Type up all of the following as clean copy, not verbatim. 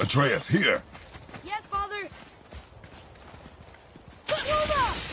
Atreus, here! Yes, Father! Zakuba!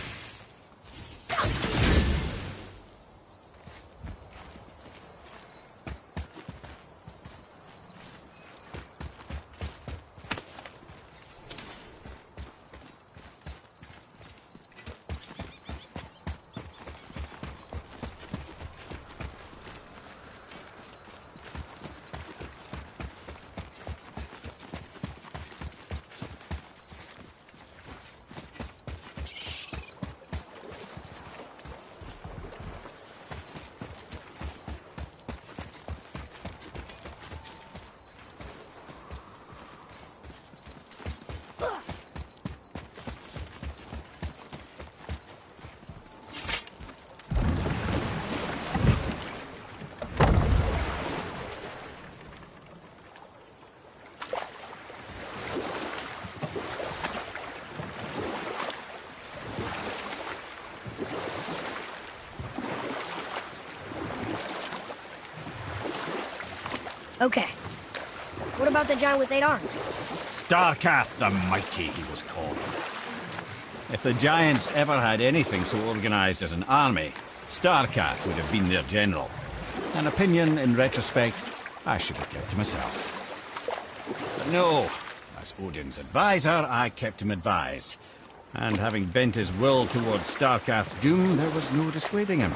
Okay. What about the giant with 8 arms? Starkath the Mighty, he was called. If the giants ever had anything so organized as an army, Starkath would have been their general. An opinion, in retrospect, I should have kept to myself. But no, as Odin's advisor, I kept him advised. And having bent his will towards Starkath's doom, there was no dissuading him.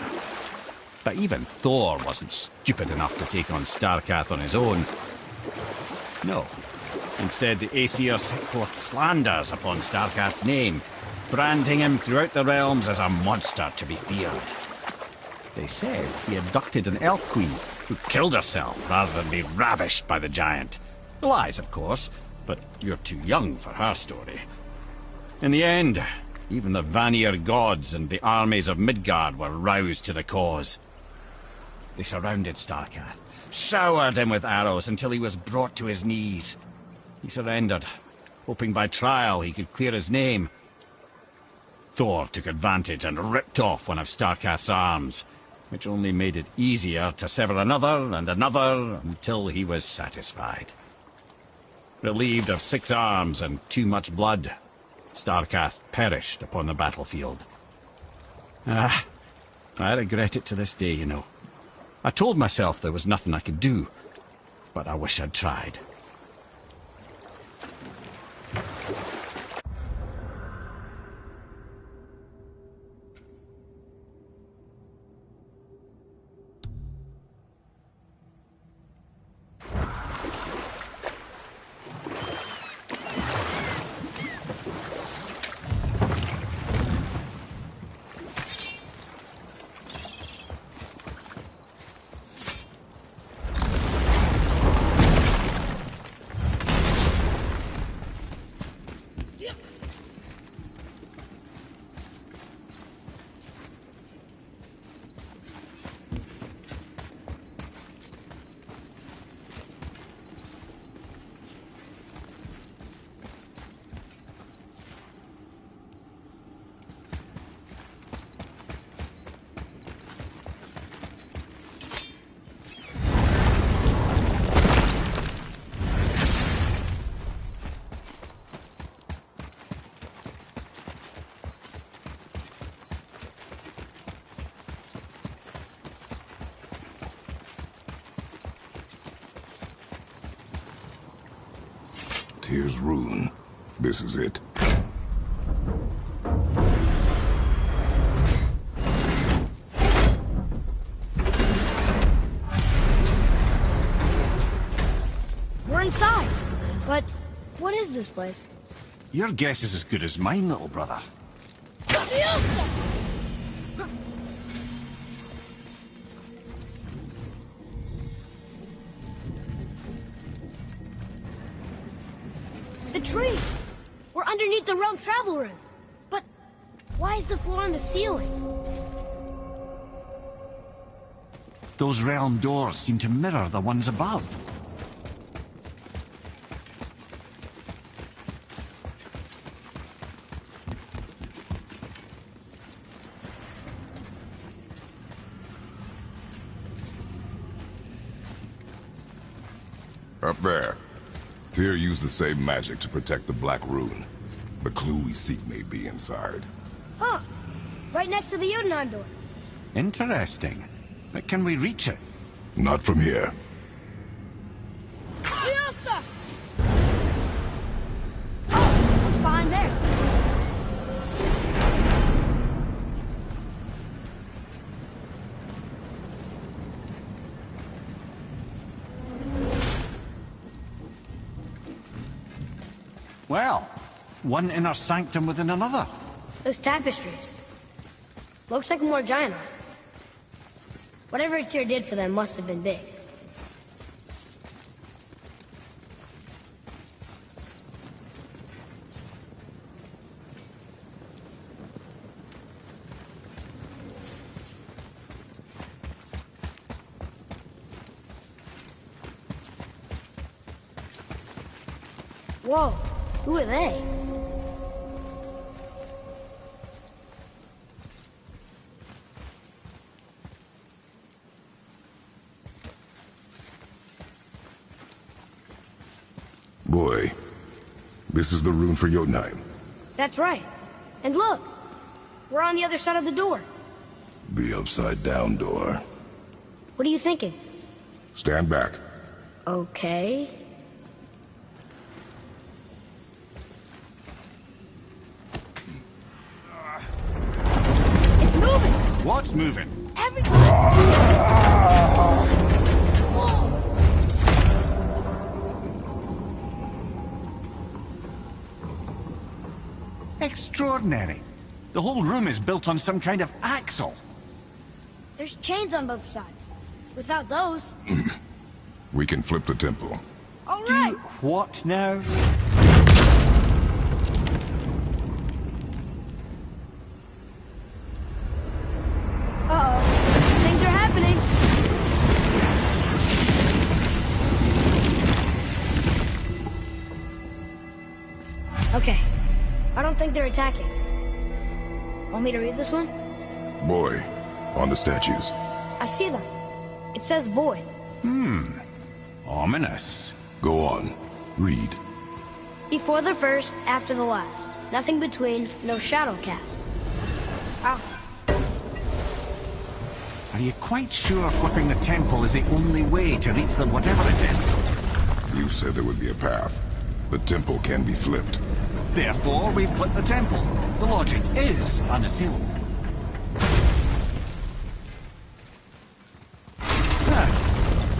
But even Thor wasn't stupid enough to take on Starkath on his own. No. Instead, the Aesir set forth slanders upon Starkath's name, branding him throughout the realms as a monster to be feared. They said he abducted an elf queen who killed herself rather than be ravished by the giant. Lies, of course, but you're too young for her story. In the end, even the Vanir gods and the armies of Midgard were roused to the cause. They surrounded Starkath, showered him with arrows until he was brought to his knees. He surrendered, hoping by trial he could clear his name. Thor took advantage and ripped off one of Starkath's arms, which only made it easier to sever another and another until he was satisfied. Relieved of 6 arms and too much blood, Starkath perished upon the battlefield. I regret it to this day, you know. I told myself there was nothing I could do, but I wish I'd tried. Here's Rune. This is it. We're inside. But what is this place? Your guess is as good as mine, little brother. The tree! We're underneath the realm travel room. But why is the floor on the ceiling? Those realm doors seem to mirror the ones above. Up there. Tyr used the same magic to protect the Black Rune. The clue we seek may be inside. Huh. Right next to the Jötunheim door. Interesting. But can we reach it? Not from here. Fiesta! Oh, what's behind there? Well, one inner sanctum within another. Those tapestries. Looks like more giant art. Whatever Tyr did for them must have been big. Whoa, who are they? Boy, this is the rune for Jötunheim. That's right. And look, we're on the other side of the door. The upside-down door. What are you thinking? Stand back. Okay. It's moving! What's moving? Everything! Whoa! Extraordinary. The whole room is built on some kind of axle. There's chains on both sides. Without those... We can flip the temple. All right! What now? Uh-oh. Things are happening. Okay. I don't think they're attacking. Want me to read this one? Boy, on the statues. I see them. It says void. Ominous. Go on. Read. Before the first, after the last. Nothing between, no shadow cast. Alpha. Are you quite sure flipping the temple is the only way to reach them, whatever it is? You said there would be a path. The temple can be flipped. Therefore, we flip the temple. The logic is unassailable.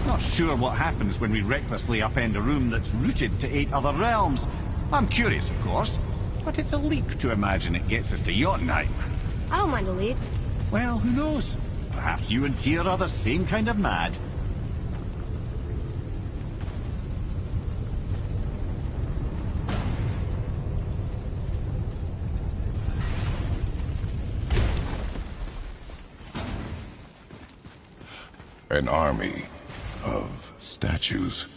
Not sure what happens when we recklessly upend a room that's rooted to 8 other realms. I'm curious, of course, but it's a leap to imagine it gets us to Jötunheim. I don't mind a lead. Well, who knows? Perhaps you and Tyr are the same kind of mad. An army of statues.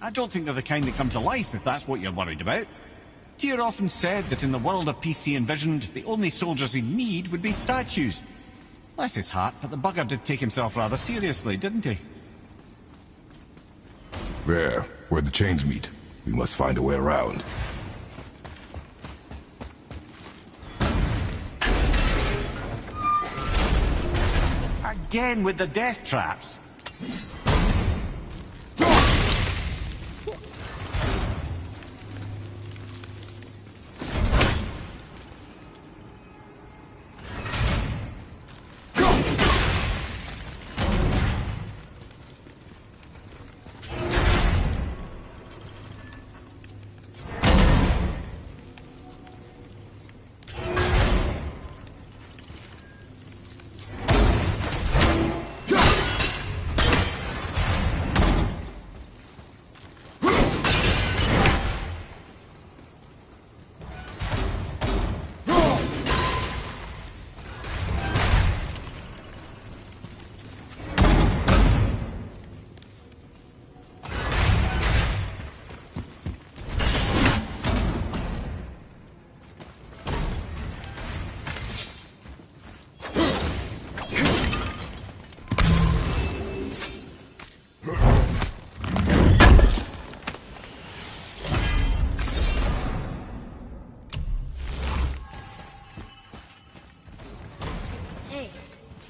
I don't think they're the kind that come to life, if that's what you're worried about. Tyr often said that in the world of PC envisioned, the only soldiers he'd need would be statues. Bless his heart, but the bugger did take himself rather seriously, didn't he? There, where the chains meet. We must find a way around. Again with the death traps.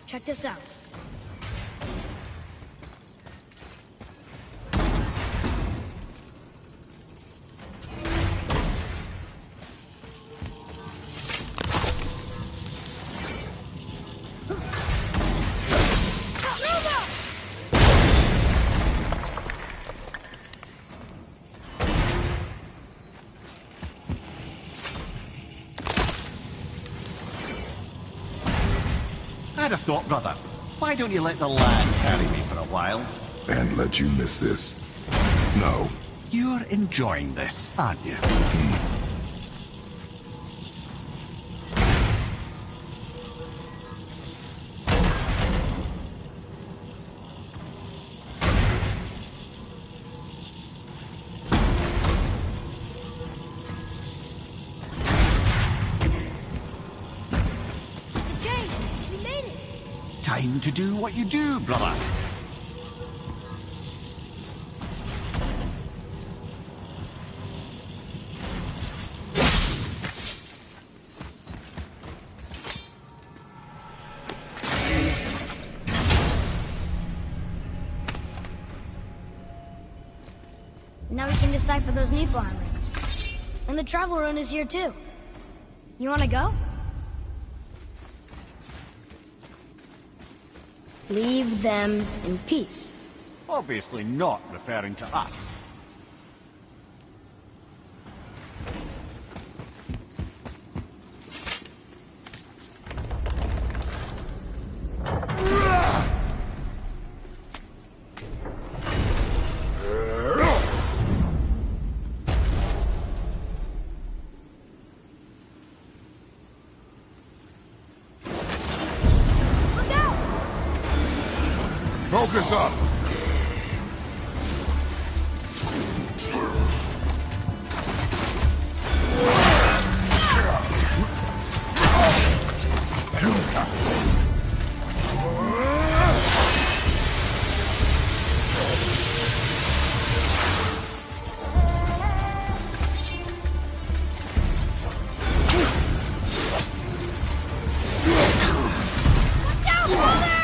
Check this out. I'd have thought, brother, why don't you let the lad carry me for a while? And let you miss this? No. You're enjoying this, aren't you? Jay, we made it! Time to do what you do, brother. Now we can decipher those Niflheim rings. And the travel rune is here too. You wanna go? Leave them in peace. Obviously not referring to us. Look out! Focus up! Watch out, brother!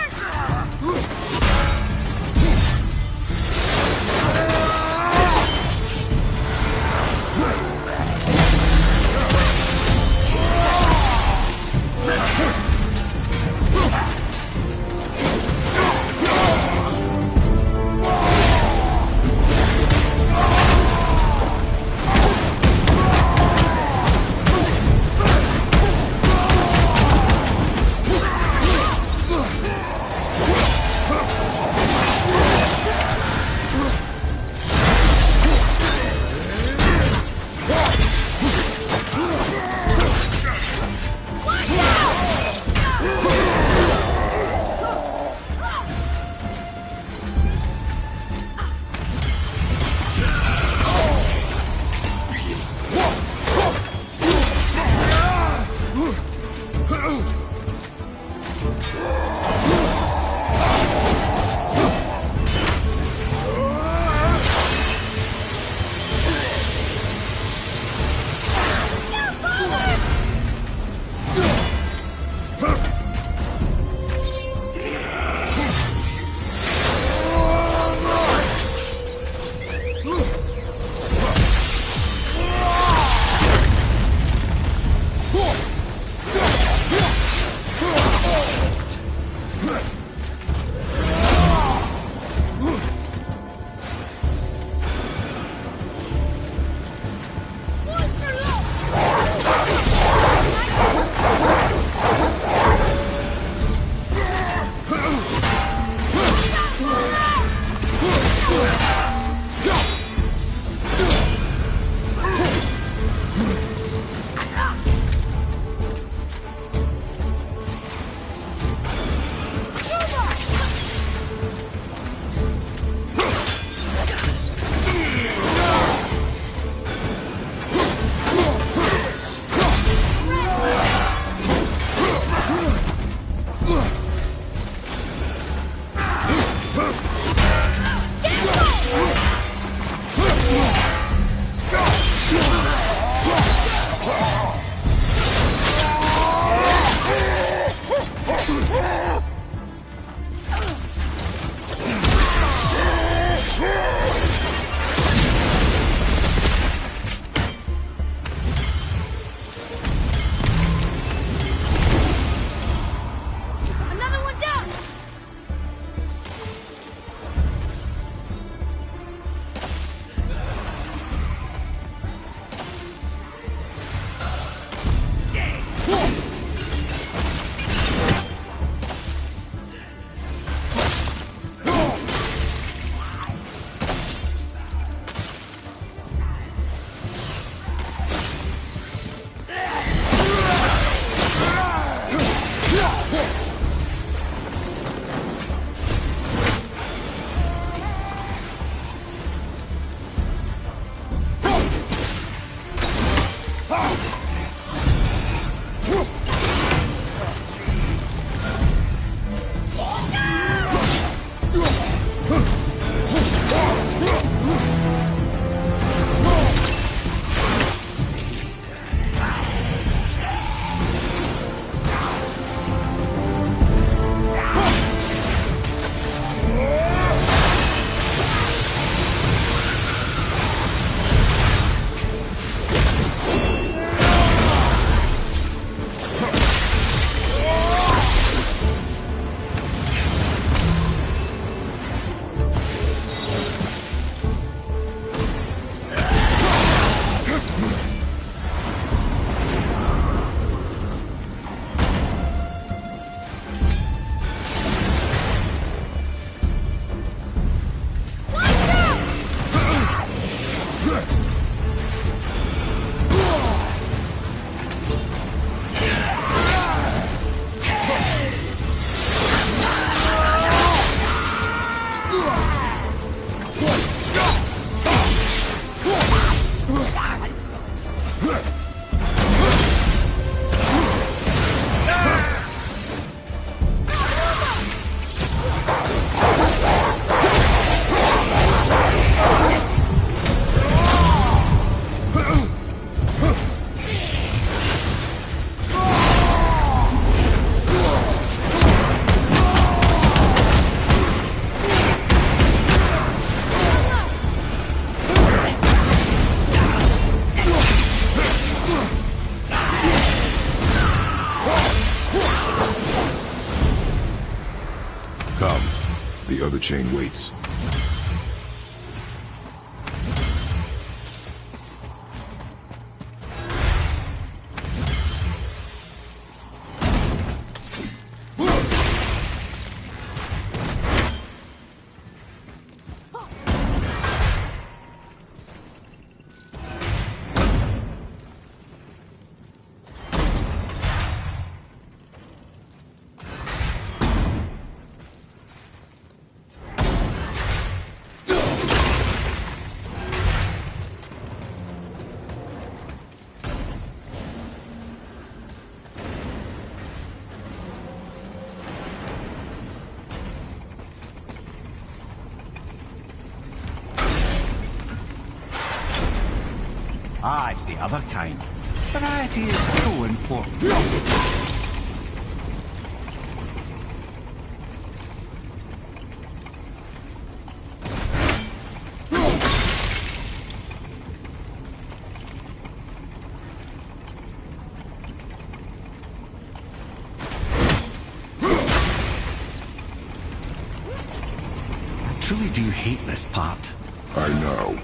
Come. The other chain waits. Ah, it's the other kind. Variety is so important. I truly do hate this part. I know.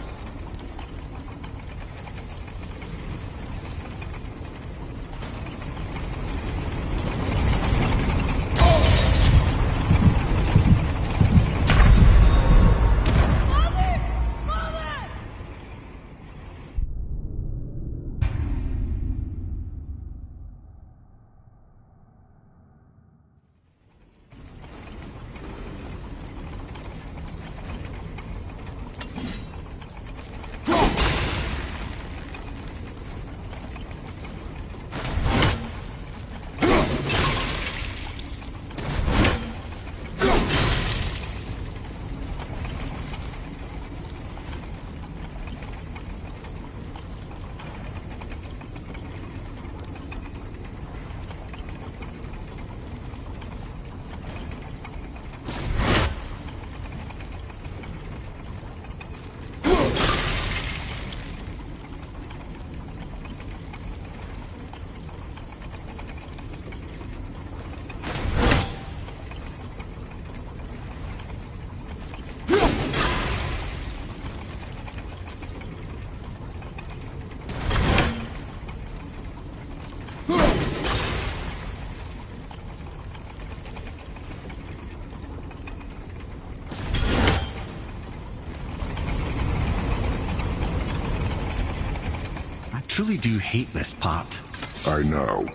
I truly do hate this part. I know.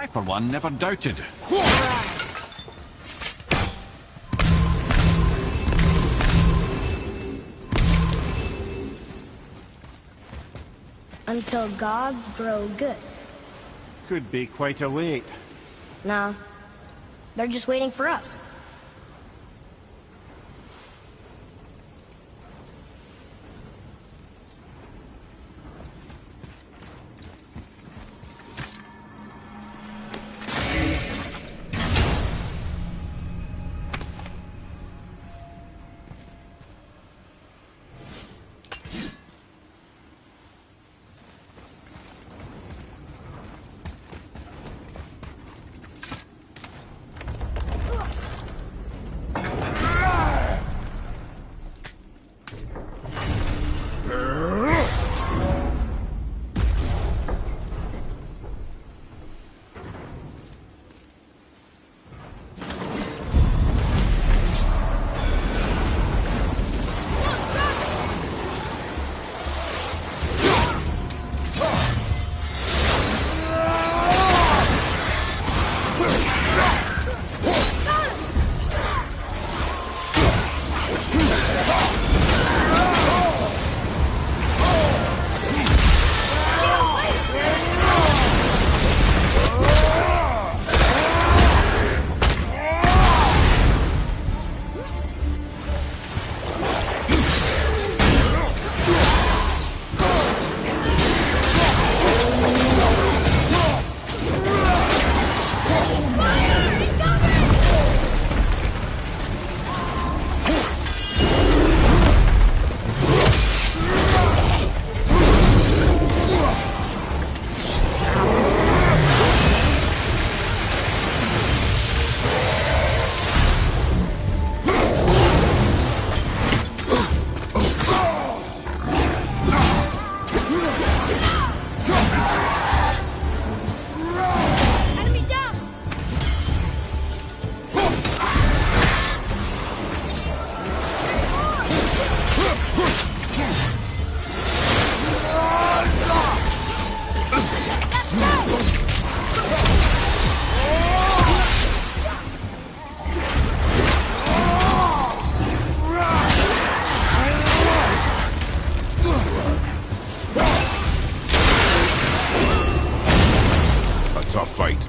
for one, never doubted. Until gods grow good. Could be quite a wait. Nah, they're just waiting for us. Tough fight.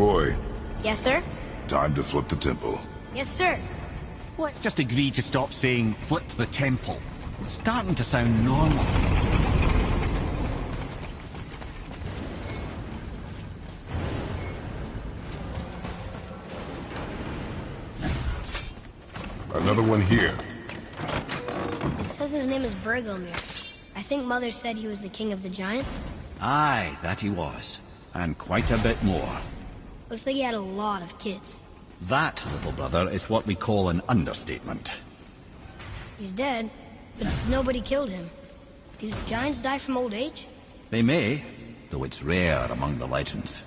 Boy. Yes, sir? Time to flip the temple. Yes, sir. Let's just agree to stop saying flip the temple. It's starting to sound normal. Another one here. It says his name is Bergelmir. I think Mother said he was the king of the giants. Aye, that he was. And quite a bit more. Looks like he had a lot of kids. That, little brother, is what we call an understatement. He's dead, But nobody killed him. Do giants die from old age? They may, though it's rare among the legends.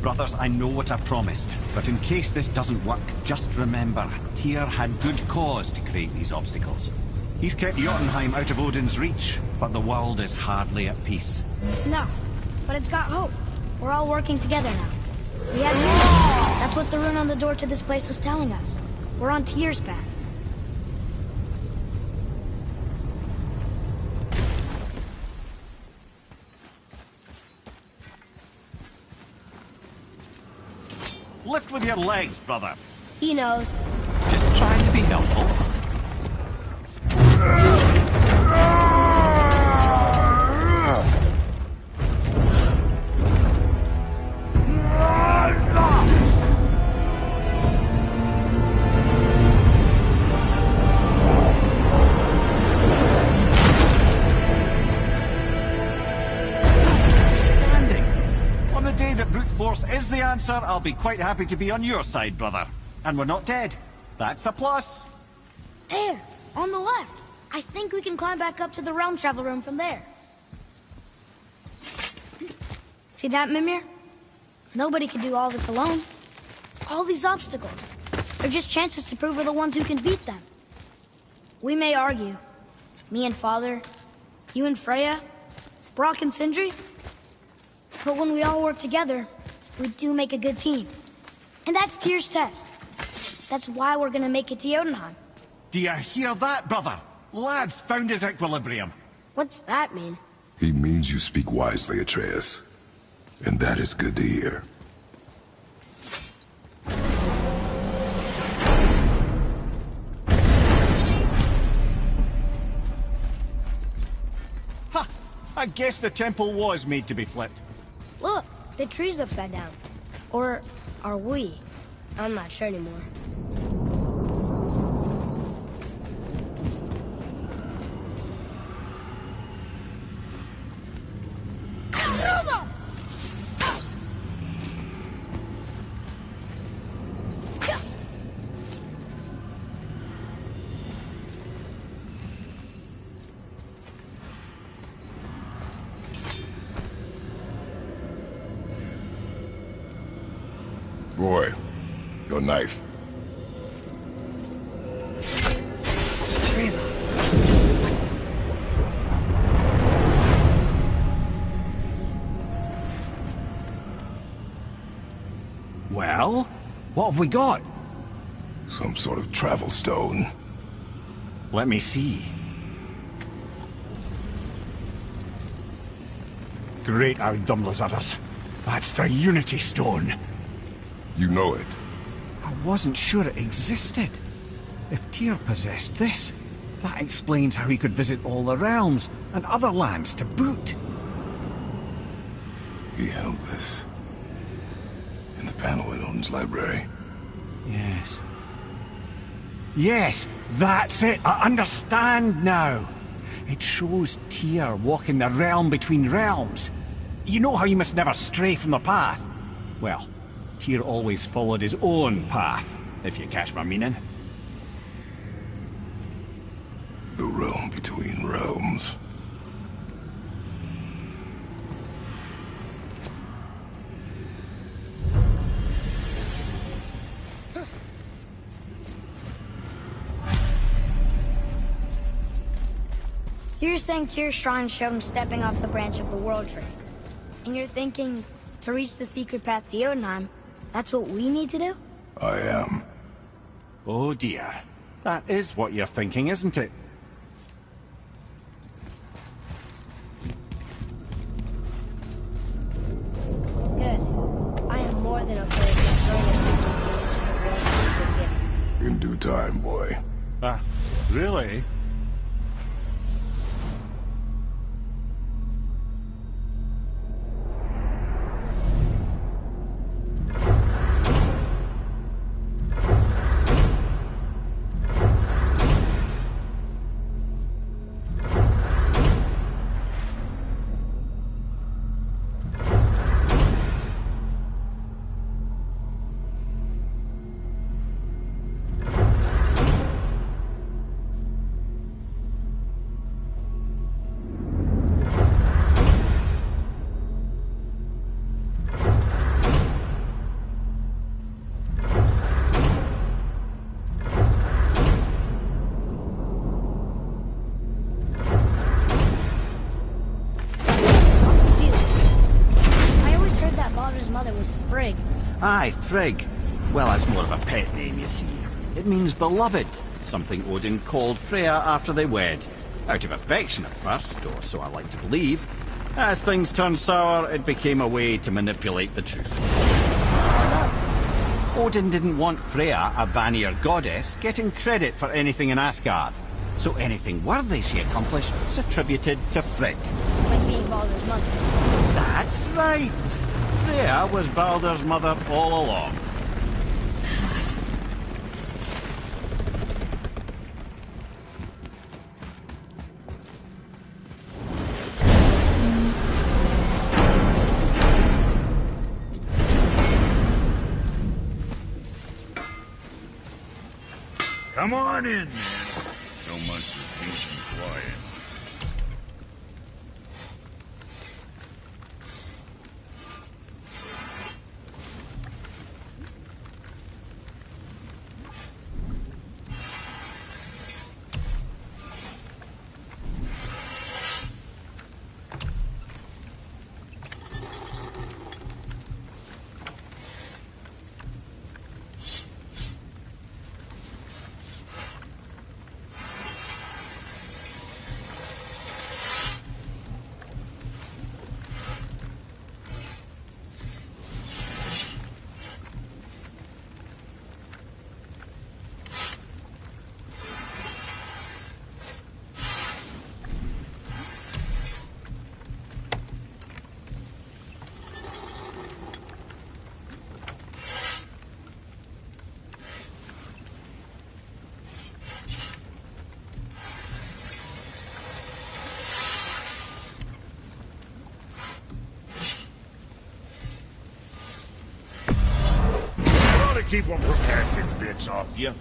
Brothers, I know what I promised, but in case this doesn't work, just remember, Tyr had good cause to create these obstacles. He's kept Jötunheim out of Odin's reach, but the world is hardly at peace. No, but it's got hope. We're all working together now. We have unity. That's what the rune on the door to this place was telling us. We're on Tyr's path. Lift with your legs, brother. He knows. Just trying to be helpful. On the day that brute force is the answer, I'll be quite happy to be on your side, brother. And we're not dead. That's a plus. There, on the left. I think we can climb back up to the realm travel room from there. See that, Mimir? Nobody can do all this alone. All these obstacles. They're just chances to prove we're the ones who can beat them. We may argue. Me and Father, you and Freya, Brock and Sindri. But when we all work together, we do make a good team. And that's Tyr's test. That's why we're gonna make it to Jötunheim. Do you hear that, brother? Lad's found his equilibrium. What's that mean? He means you speak wisely, Atreus. And that is good to hear. Ha! I guess the temple was made to be flipped. Look, the tree's upside down. Or are we? I'm not sure anymore. Boy, your knife. Well, what have we got? Some sort of travel stone. Let me see. Great Outdumblers. That's the Unity Stone. You know it. I wasn't sure it existed. If Tyr possessed this, that explains how he could visit all the realms and other lands to boot. He held this. In the panel in Odin's library. Yes. Yes, that's it. I understand now. It shows Tyr walking the realm between realms. You know how you must never stray from the path? Well, Tyr always followed his own path, if you catch my meaning. The realm between realms. So you're saying Tyr's shrine showed him stepping off the branch of the World Tree. And you're thinking, to reach the secret path to Jötunheim, that's what we need to do? I am. Oh dear. That is what you're thinking, isn't it? due time, boy. Really? Frigg. Aye, Frigg. Well, that's more of a pet name, you see. It means beloved, something Odin called Freya after they wed. Out of affection at first, or so I like to believe. As things turned sour, it became a way to manipulate the truth. Odin didn't want Freya, a Vanir goddess, getting credit for anything in Asgard. So anything worthy she accomplished was attributed to Frigg. Like being Baldur's mother. That's right. Freya was Baldur's mother all along. Come on in, then. So much for peace and quiet. Keep them from hacking bits off you.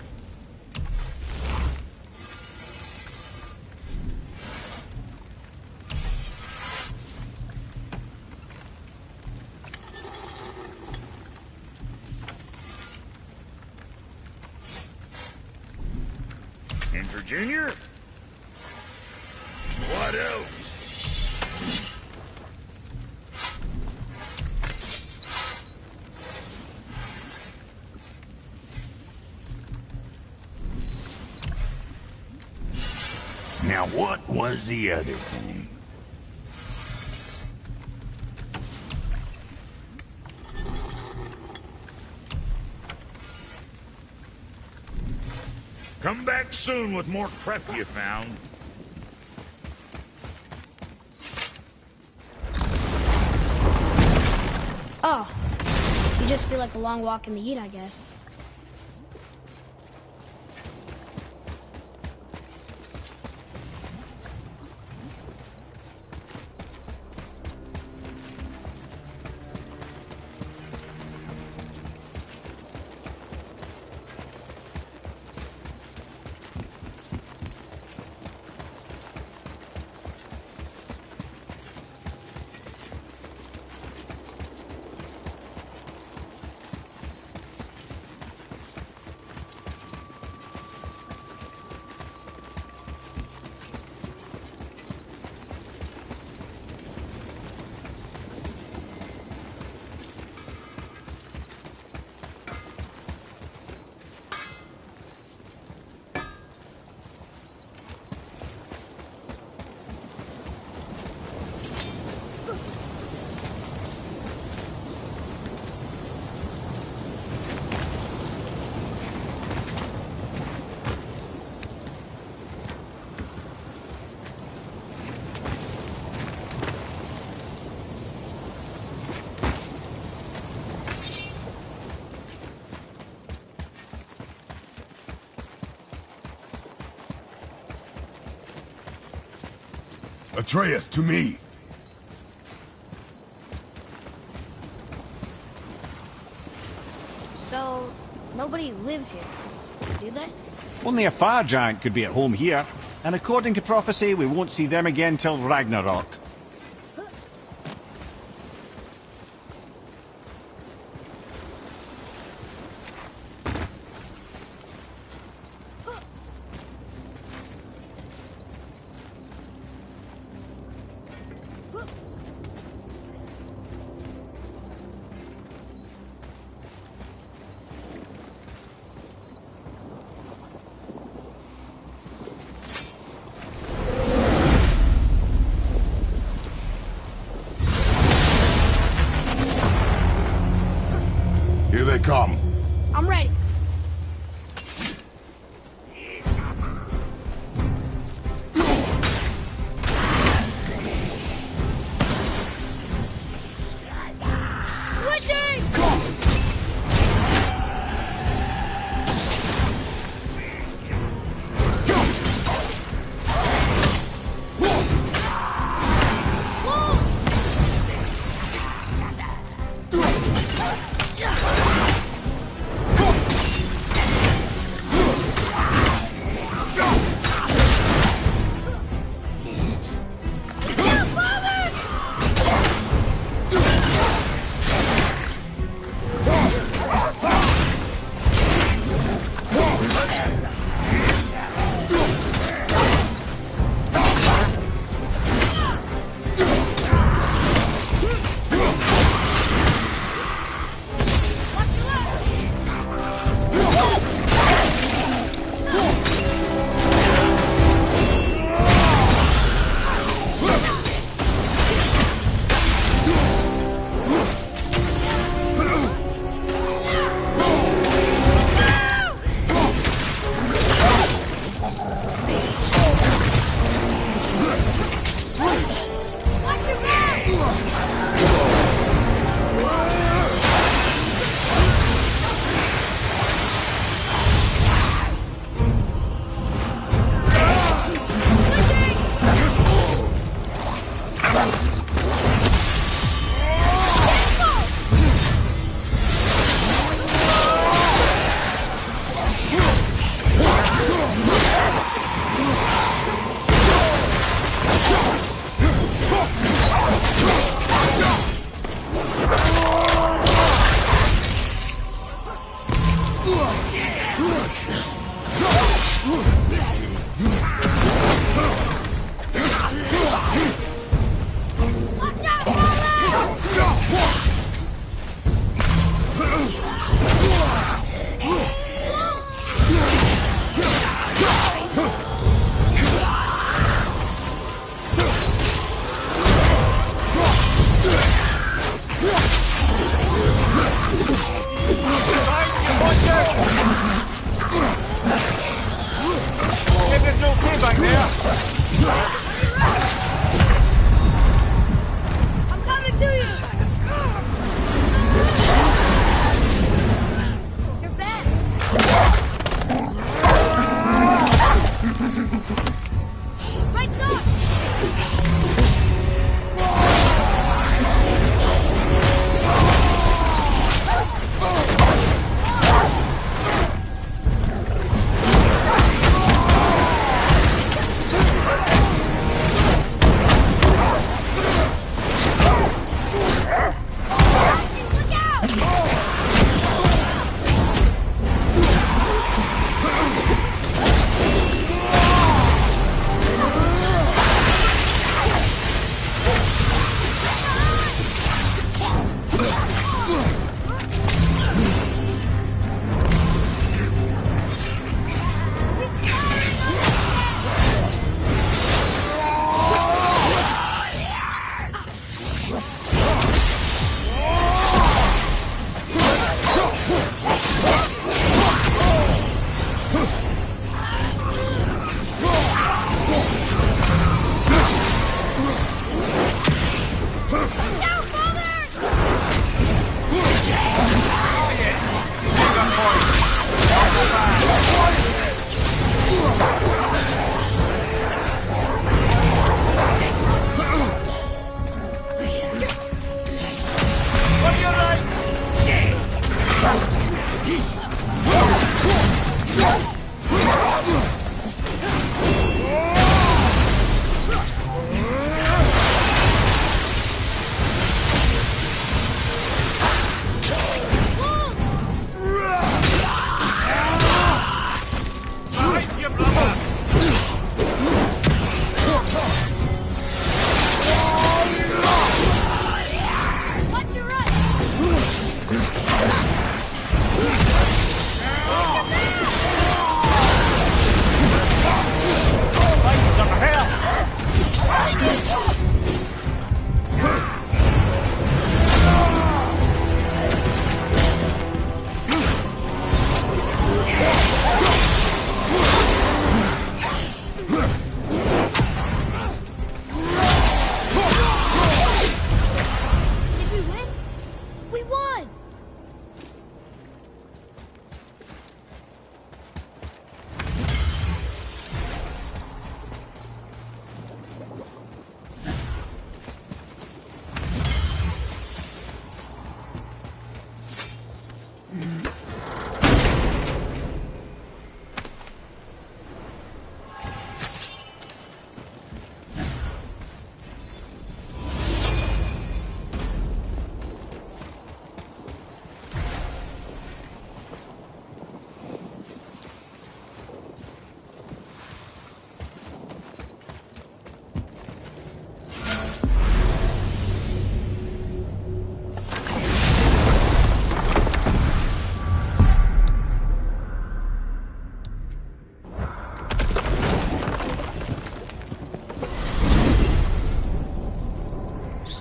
In Virginia? What else? Now, what was the other thing? Come back soon with more crap you found. Oh, you just feel like a long walk in the heat, I guess. Atreus, to me! So, nobody lives here, do they? Only a fire giant could be at home here. And according to prophecy, we won't see them again till Ragnarok. Here they come. I'm ready.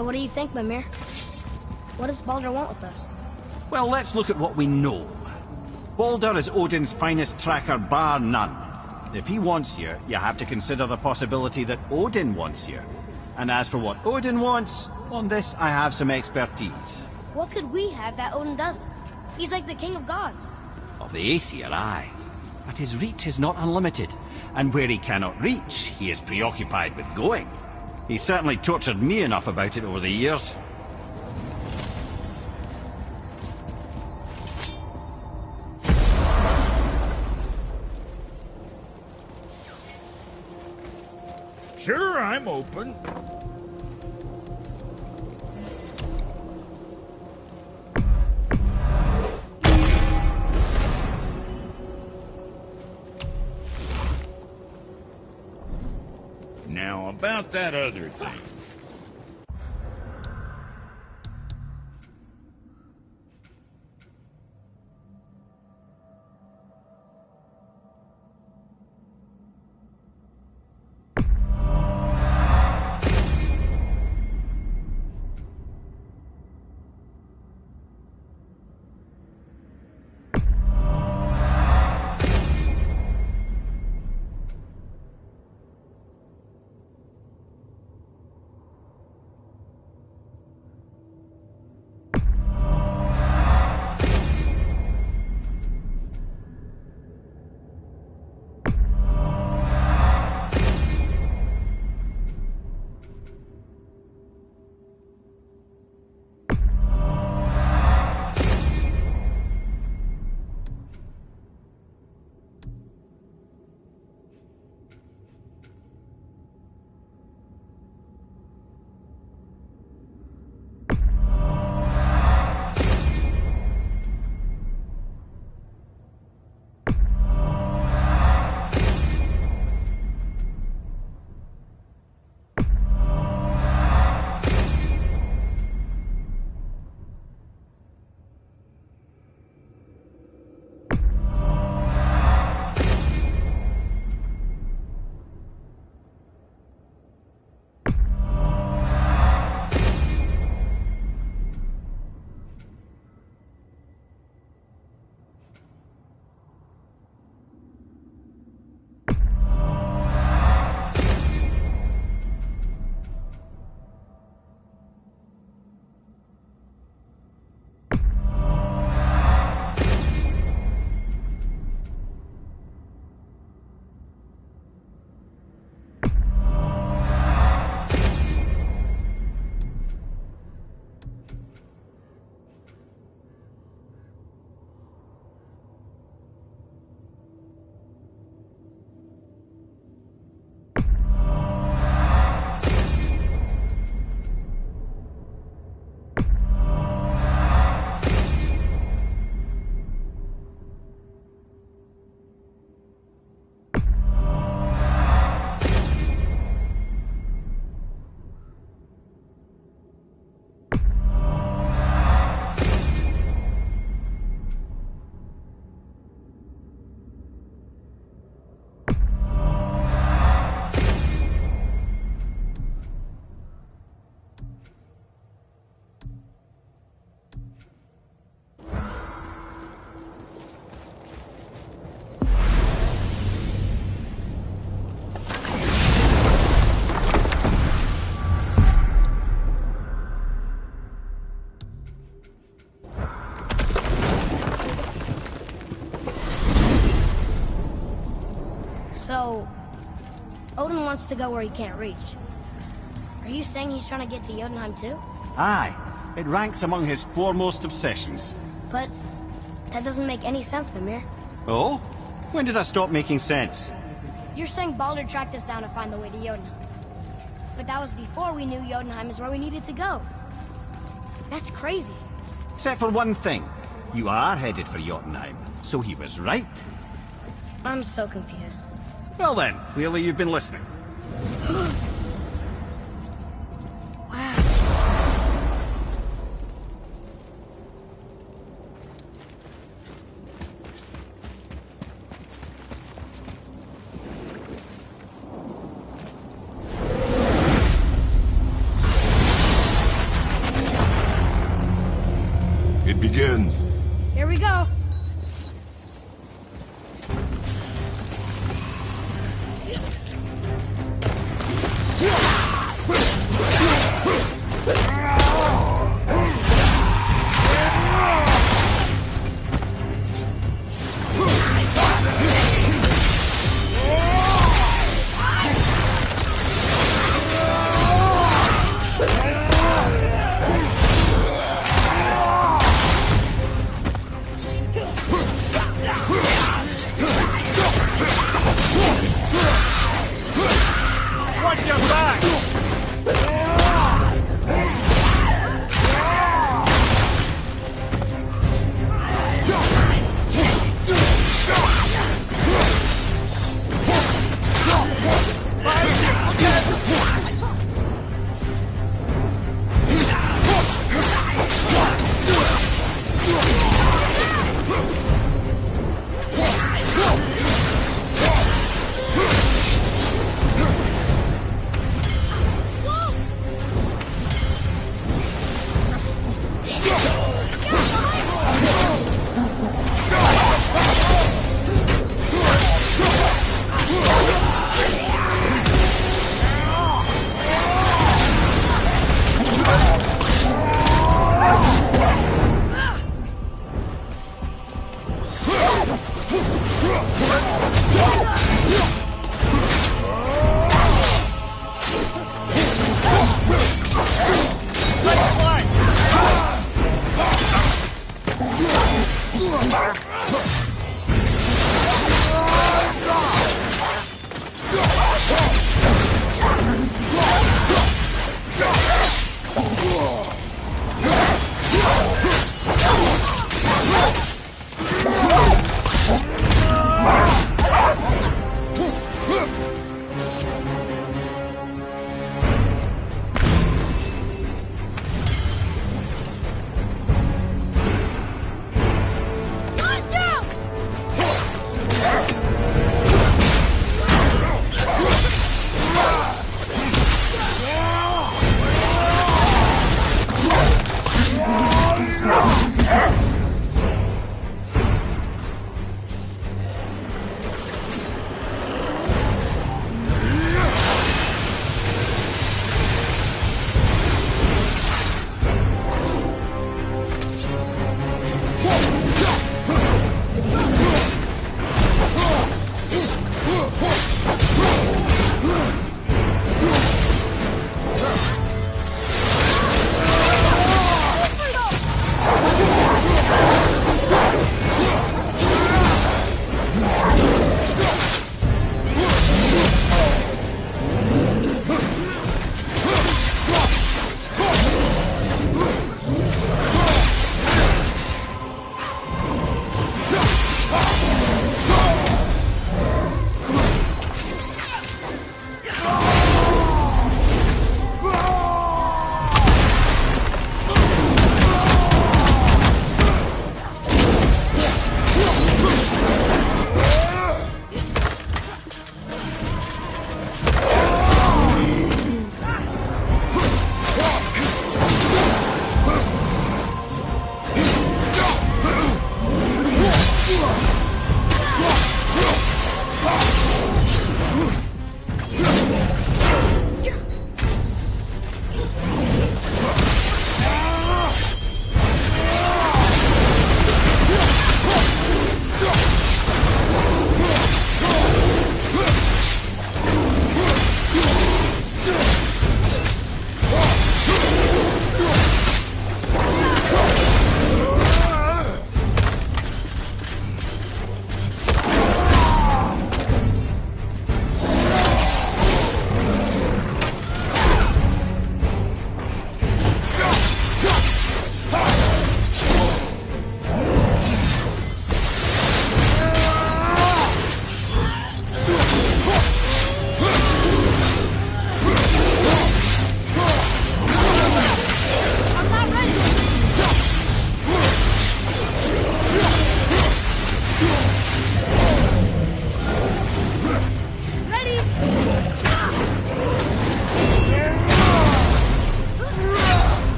So what do you think, Mimir? What does Baldur want with us? Well, let's look at what we know. Baldur is Odin's finest tracker bar none. If he wants you, you have to consider the possibility that Odin wants you. And as for what Odin wants, on this I have some expertise. What could we have that Odin doesn't? He's like the king of gods. Of the Aesir, aye. But his reach is not unlimited. And where he cannot reach, he is preoccupied with going. He's certainly tortured me enough about it over the years. Sure, I'm open. Now, about that other thing. So, Odin wants to go where he can't reach. Are you saying he's trying to get to Jötunheim too? Aye. It ranks among his foremost obsessions. But that doesn't make any sense, Mimir. Oh? When did I stop making sense? You're saying Baldur tracked us down to find the way to Jötunheim. But that was before we knew Jötunheim is where we needed to go. That's crazy. Except for one thing. You are headed for Jötunheim, so he was right. I'm so confused. Well then, clearly you've been listening. Wow. It begins. Here we go.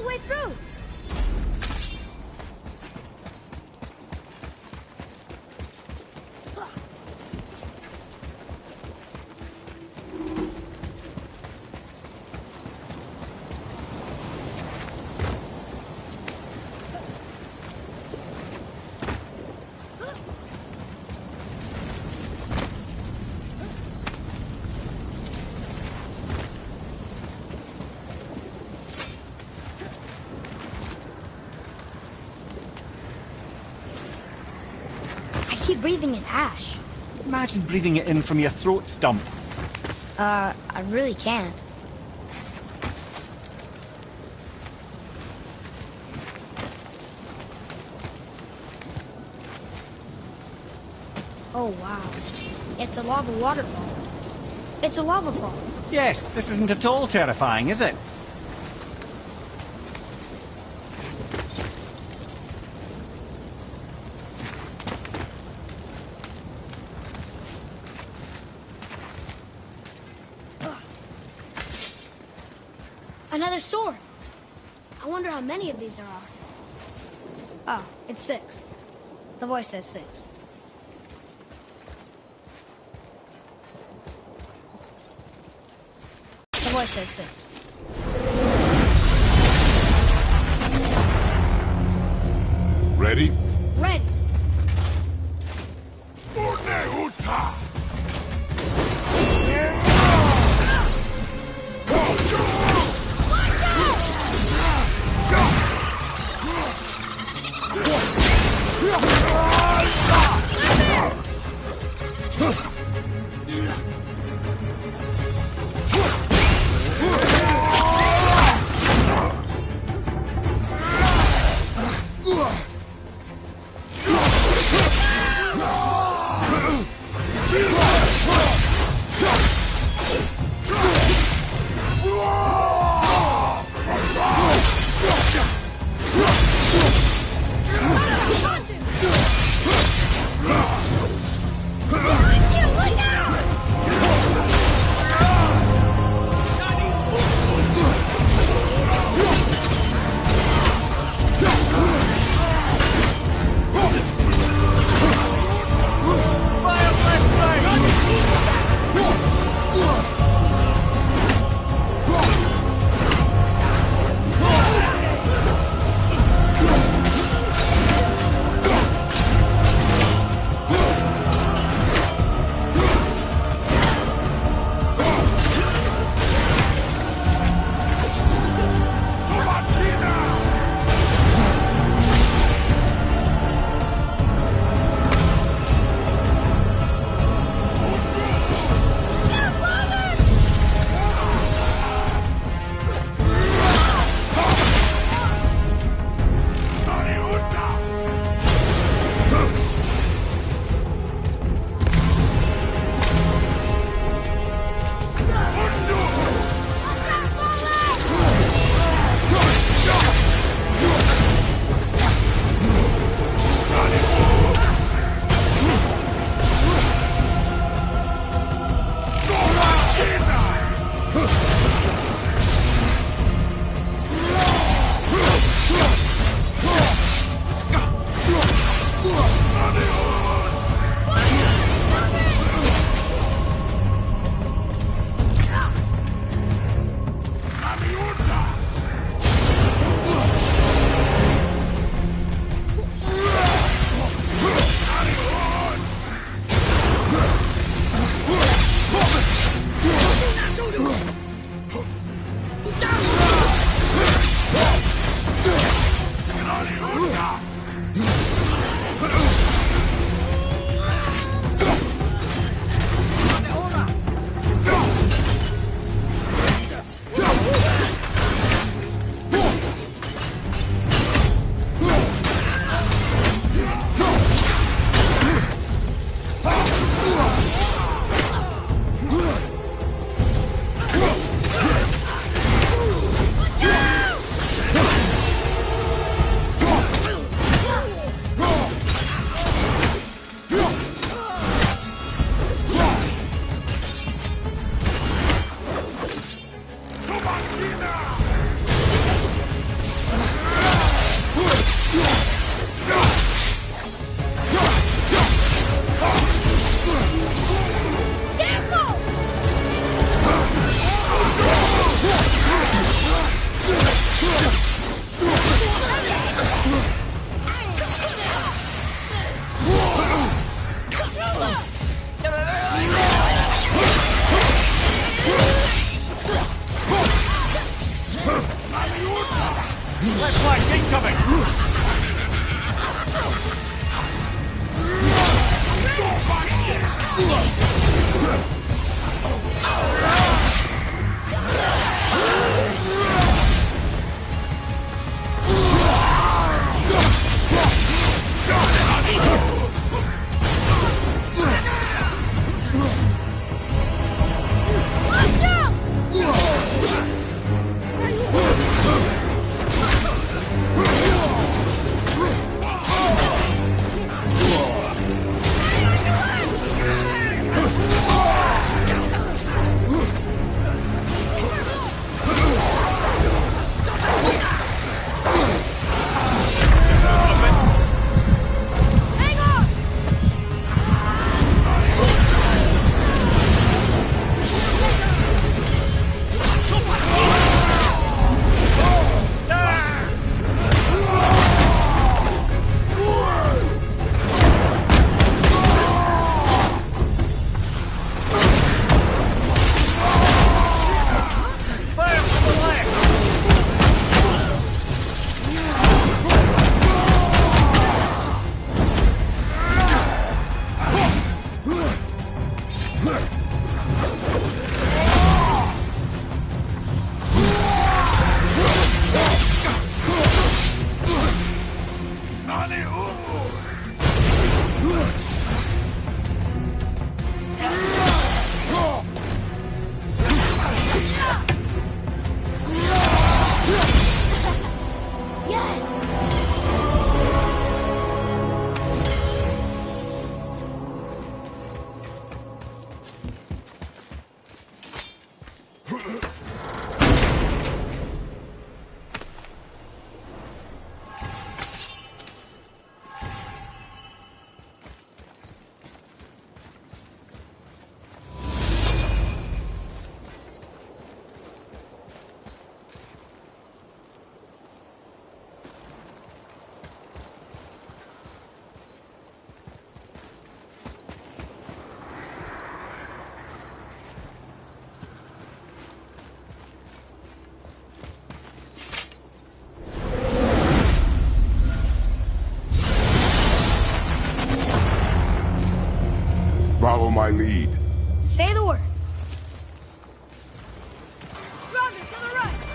the way through. I keep breathing in ash. Imagine breathing it in from your throat stump. I really can't. Oh, wow. It's a lava waterfall. It's a lava fall. Yes, this isn't at all terrifying, is it? Another sword. I wonder how many of these there are. Oh, it's 6. The voice says 6. The voice says 6. Ready? Ready. flank incoming! Follow my lead. Say the word. Roger, to the right.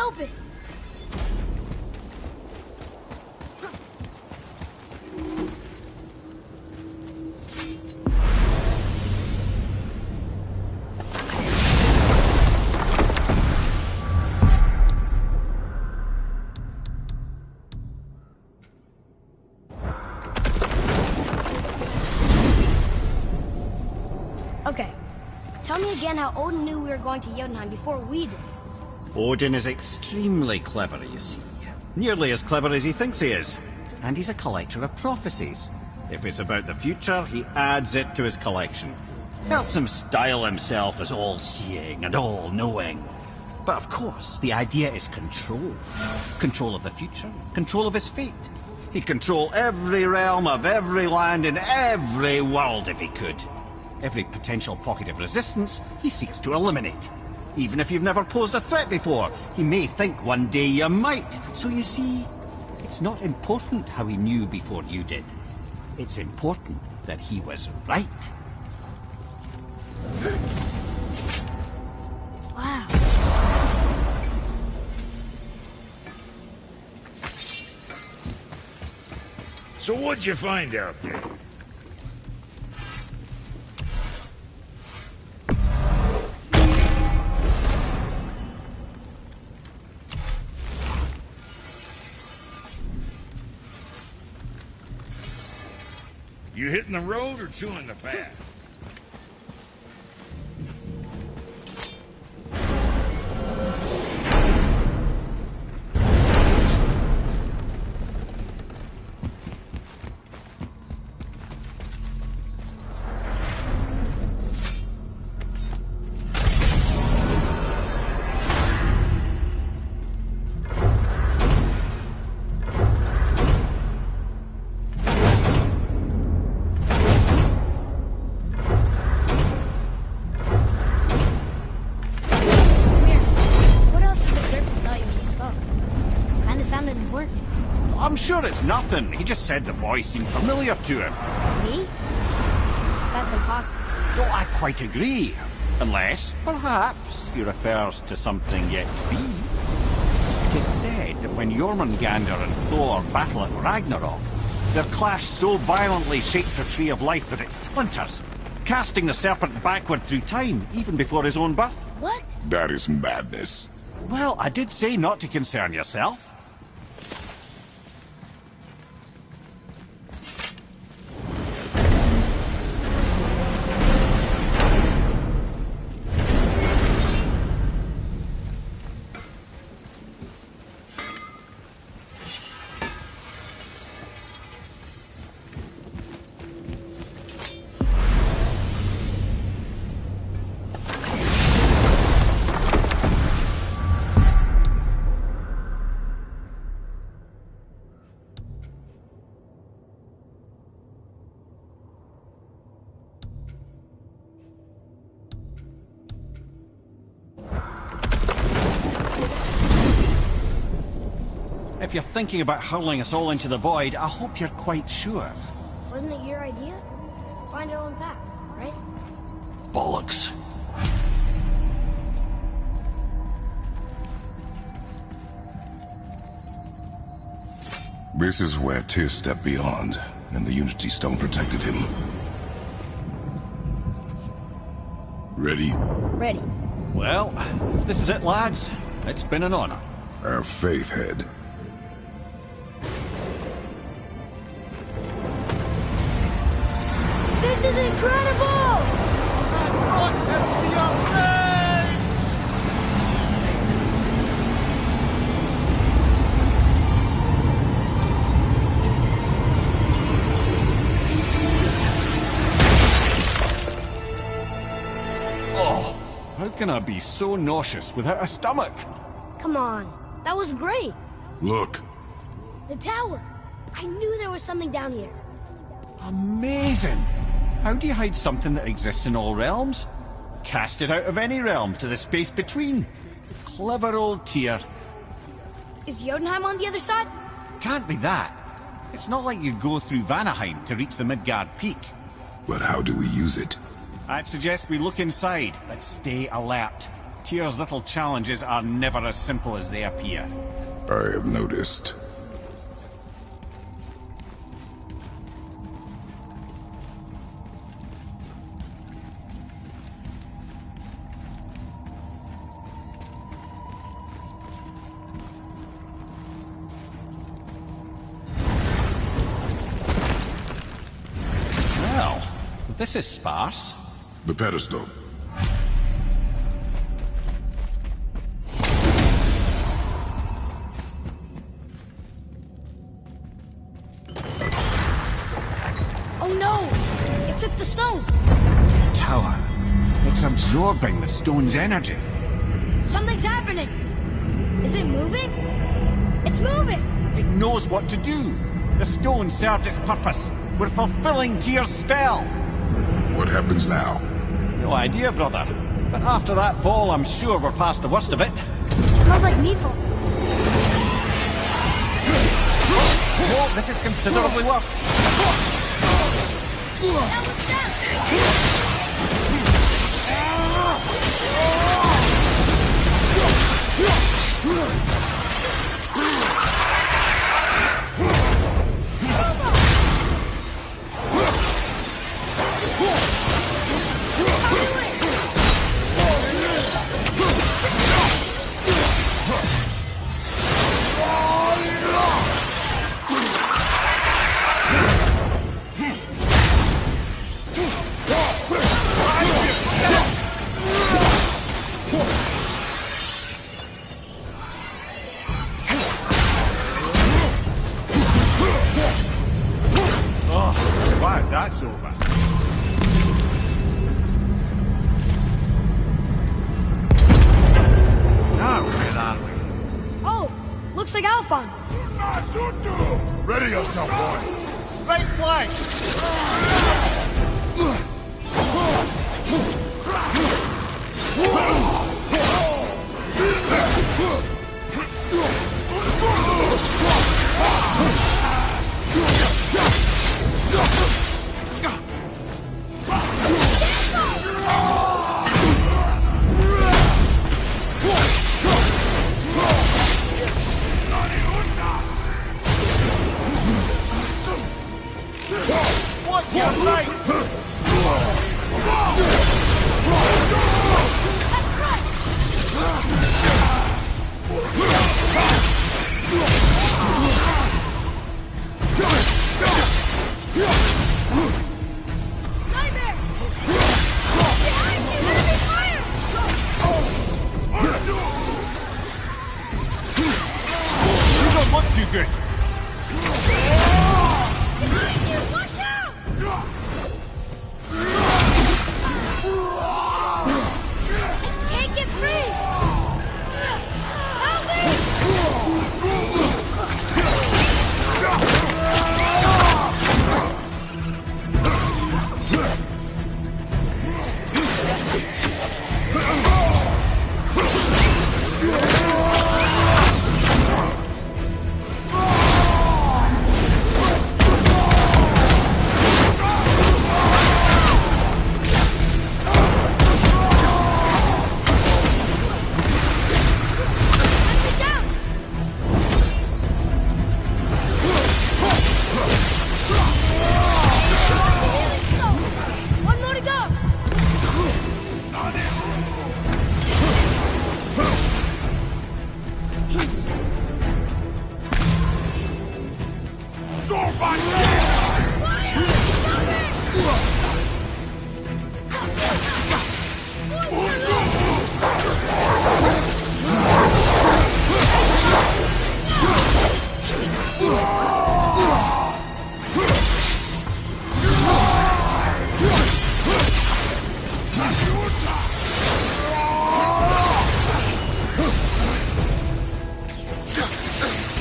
help it! Okay. Tell me again how Odin knew we were going to Jötunheim before we did. Odin is extremely clever, you see. Nearly as clever as he thinks he is. And he's a collector of prophecies. If it's about the future, he adds it to his collection. Helps him style himself as all-seeing and all-knowing. But of course, the idea is control. Control of the future, control of his fate. He'd control every realm of every land in every world if he could. Every potential pocket of resistance, he seeks to eliminate. Even if you've never posed a threat before, he may think one day you might. So you see, it's not important how he knew before you did. It's important that he was right. Wow. So what'd you find out there? You hitting the road or chewing the path? I'm sure it's nothing. He just said the boy seemed familiar to him. Me? That's impossible. Well, I quite agree. Unless, perhaps, he refers to something yet to be. It is said that when Jormungandr and Thor battle at Ragnarok, their clash so violently shakes the Tree of Life that it splinters, casting the serpent backward through time, even before his own birth. What? That is madness. Well, I did say not to concern yourself. If you're thinking about hurling us all into the void, I hope you're quite sure. Wasn't it your idea? Find our own path, right? Bollocks. This is where Tyr stepped beyond, and the Unity Stone protected him. Ready? Ready. Well, if this is it, lads, it's been an honor. Our faith head. This is incredible! Oh, how can I be so nauseous without a stomach? Come on, that was great. Look. The tower. I knew there was something down here. Amazing! How do you hide something that exists in all realms? Cast it out of any realm to the space between. Clever old Tyr. Is Jötunheim on the other side? Can't be that. It's not like you go through Vanaheim to reach the Midgard Peak. But how do we use it? I'd suggest we look inside, but stay alert. Tyr's little challenges are never as simple as they appear. I have noticed. Well, this is sparse. The pedestal. Oh no! It took the stone! Tower. It's absorbing the stone's energy. Something's happening! Is it moving? It's moving! It knows what to do. The stone served its purpose. We're fulfilling Tyr's spell. What happens now? No idea, brother. But after that fall, I'm sure we're past the worst of it. Smells like Nephil. Oh, this is considerably worse. Glad that's over. Now, where are we? Oh, looks like Alphon. Ready yourself, boy. Right flank! What's your right? Nightmare! Behind you! Enemy fire! You don't look too good. Behind you! Watch out! I can't get free! Help me! Let me down! Healing stone! One more to go!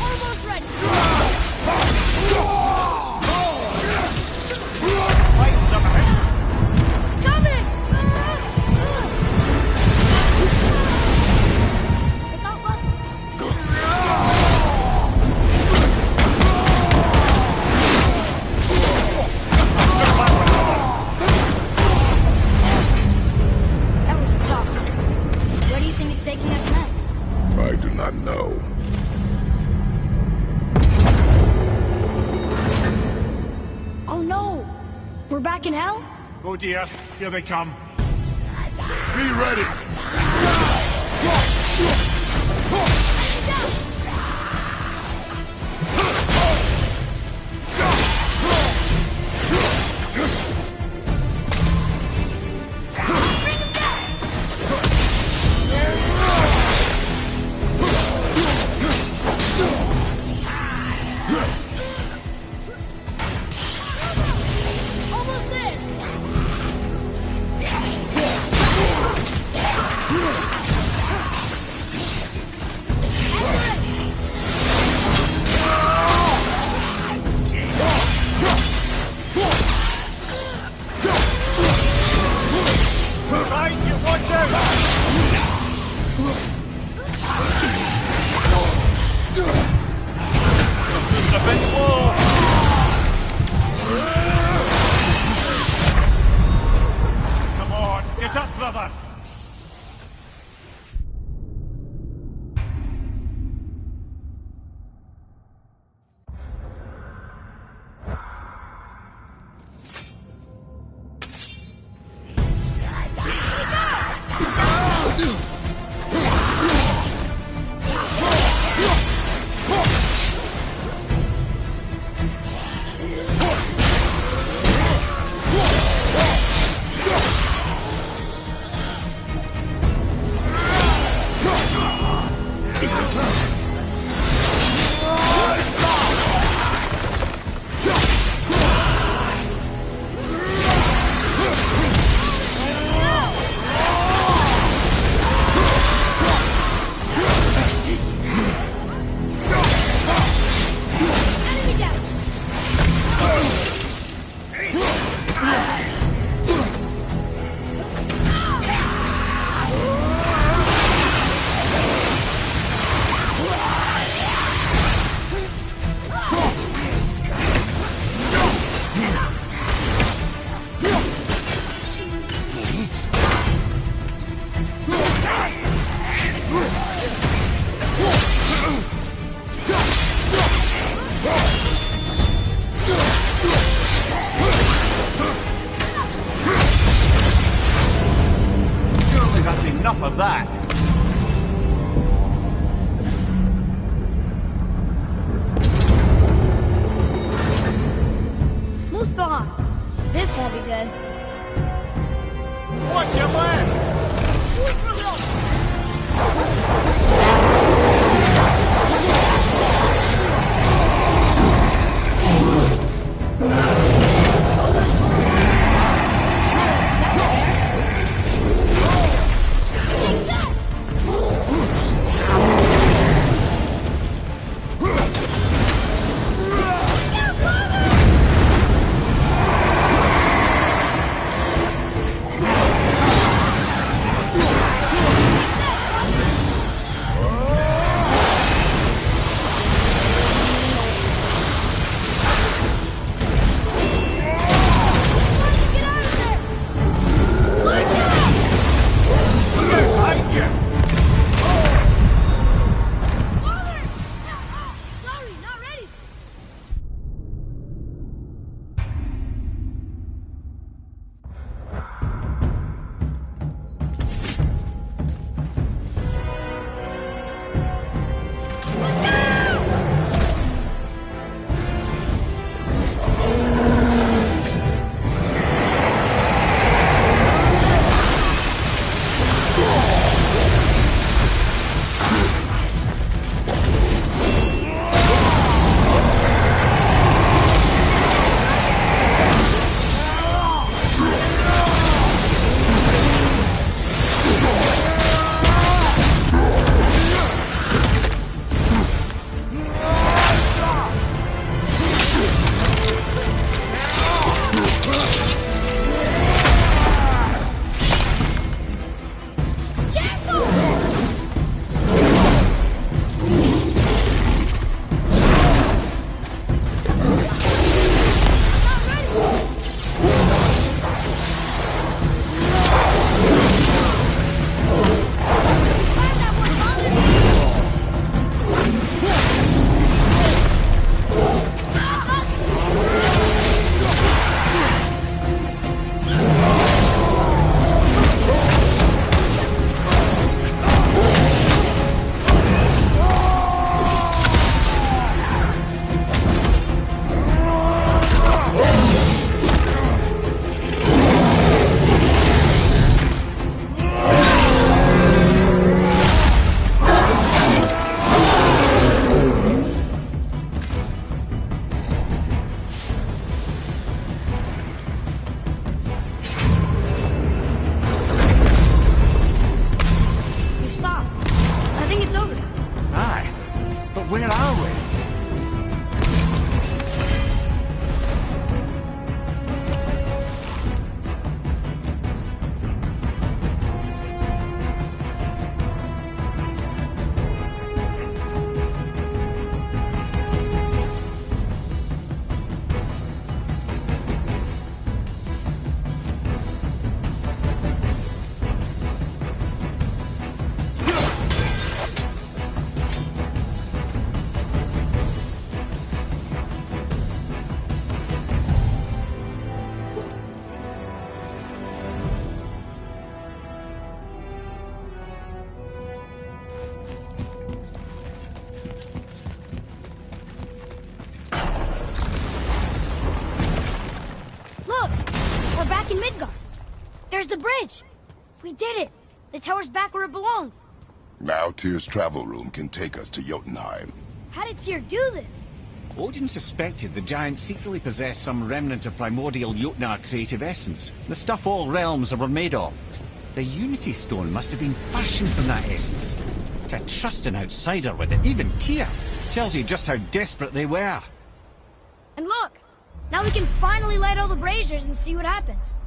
Almost ready! back in hell? Oh dear, here they come. Be ready! Almost there! Right, you watch out! A bit slow. Come on, get up, brother. Enemy down! Surely that's enough of that. Muspelheim. This won't be good. Watch your left! Midgard. There's the bridge. We did it. The tower's back where it belongs. Now Tyr's travel room can take us to Jötunheim. How did Tyr do this? Odin suspected the giant secretly possessed some remnant of primordial Jotnar creative essence, the stuff all realms were made of. The Unity Stone must have been fashioned from that essence. To trust an outsider with it, even Tyr, tells you just how desperate they were. And look, now we can finally light all the braziers and see what happens.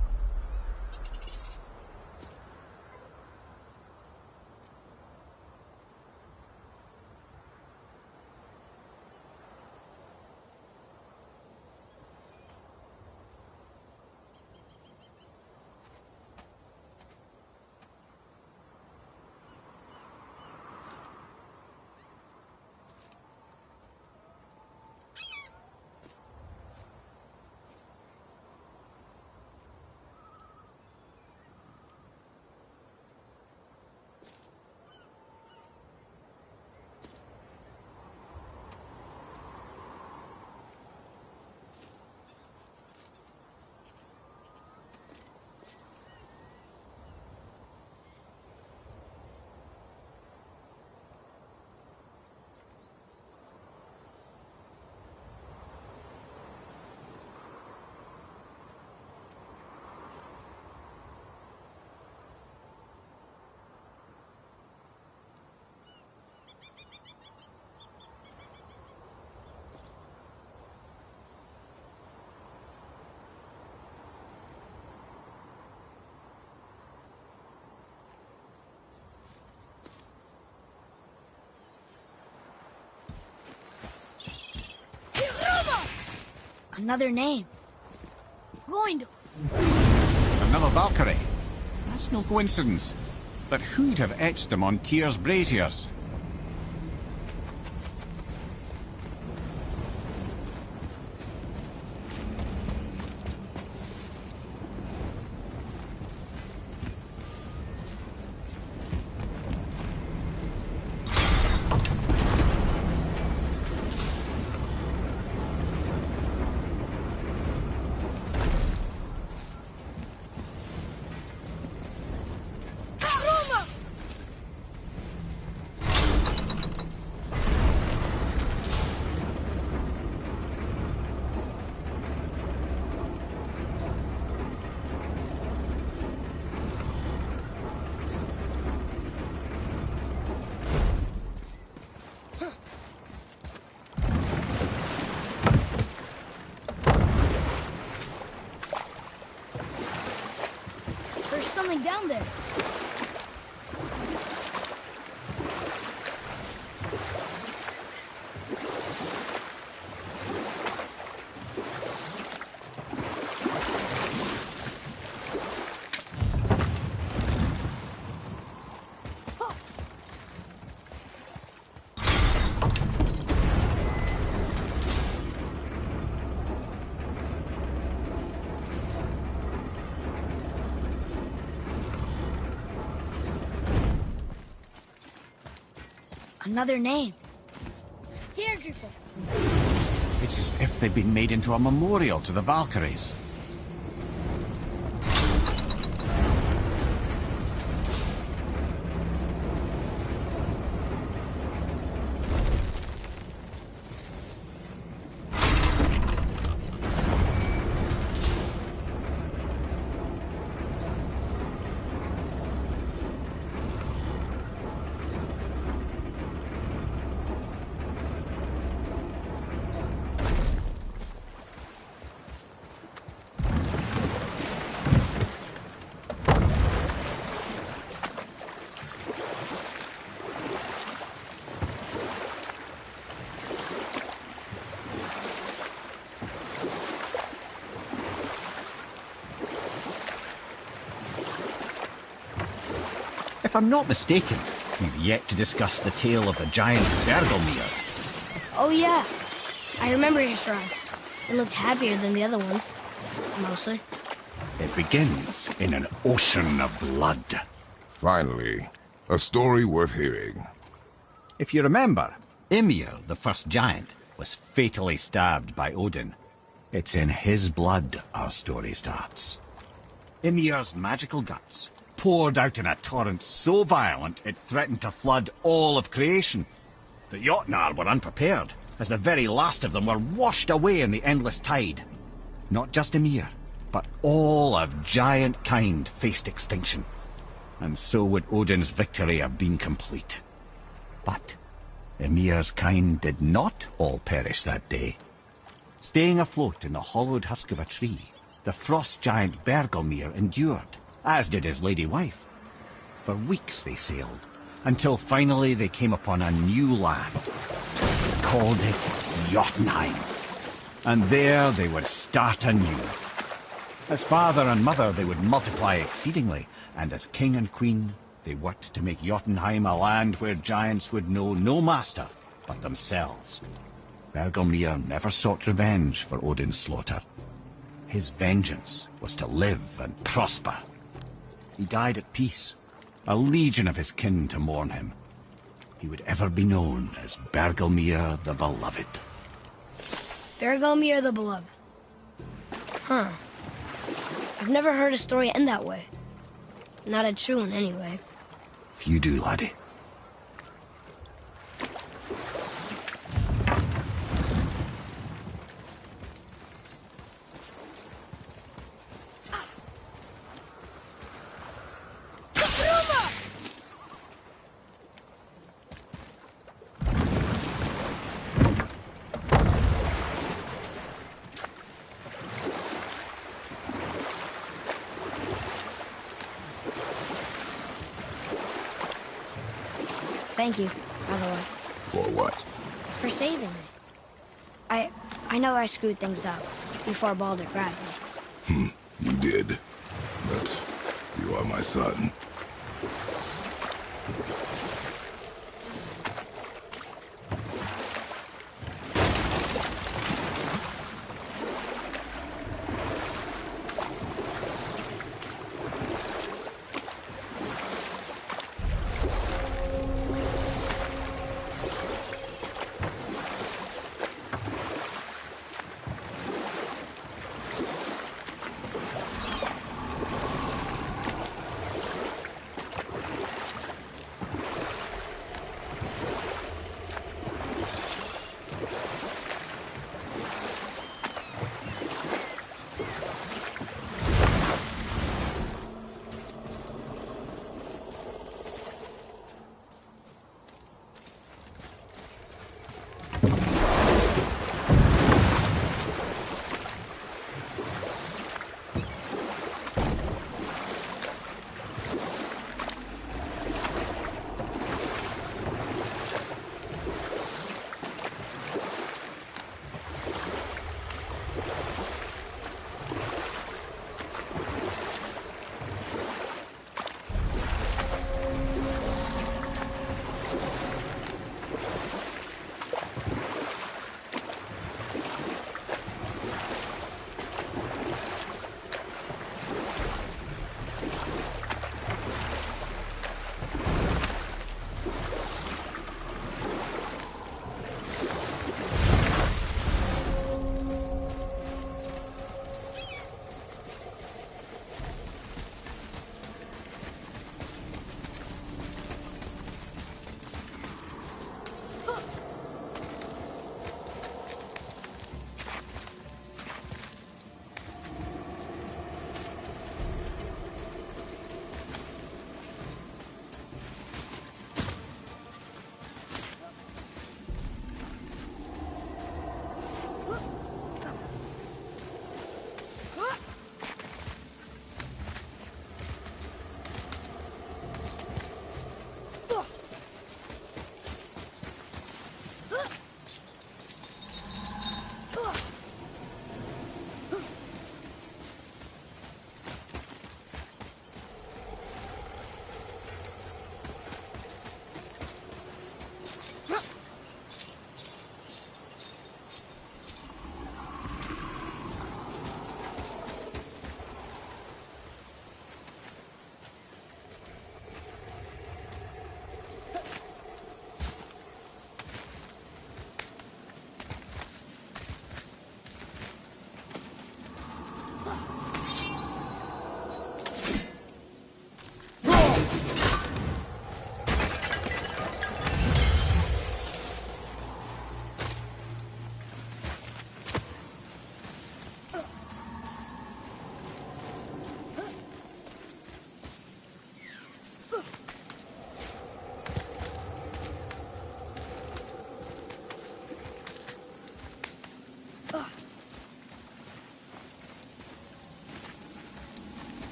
Another name. Going to. Another Valkyrie. That's no coincidence. But who'd have etched them on Tyr's braziers? There's something down there. Another name. Here, Drupal. It's as if they'd been made into a memorial to the Valkyries. If I'm not mistaken, we've yet to discuss the tale of the giant Bergelmir. Oh yeah, I remember his shrine. It looked happier than the other ones, mostly. It begins in an ocean of blood. Finally, a story worth hearing. If you remember, Ymir, the first giant, was fatally stabbed by Odin. It's in his blood our story starts. Ymir's magical guts poured out in a torrent so violent it threatened to flood all of creation. The Jötnar were unprepared, as the very last of them were washed away in the endless tide. Not just Ymir, but all of giant kind faced extinction. And so would Odin's victory have been complete. But Ymir's kind did not all perish that day. Staying afloat in the hollowed husk of a tree, the frost giant Bergelmir endured, as did his lady wife. For weeks they sailed, until finally they came upon a new land. They called it Jötunheim. And there they would start anew. As father and mother they would multiply exceedingly, and as king and queen they worked to make Jötunheim a land where giants would know no master but themselves. Bergelmir never sought revenge for Odin's slaughter. His vengeance was to live and prosper. He died at peace, a legion of his kin to mourn him. He would ever be known as Bergelmir the Beloved. Bergelmir the Beloved. Huh. I've never heard a story end that way. Not a true one, anyway. Few do, laddie. Thank you, by the way. For what? For saving me. I know I screwed things up before Baldur grabbed me. You did. But you are my son.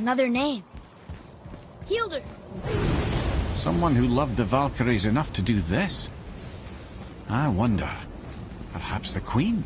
Another name. Hildur. Someone who loved the Valkyries enough to do this? I wonder. Perhaps the Queen?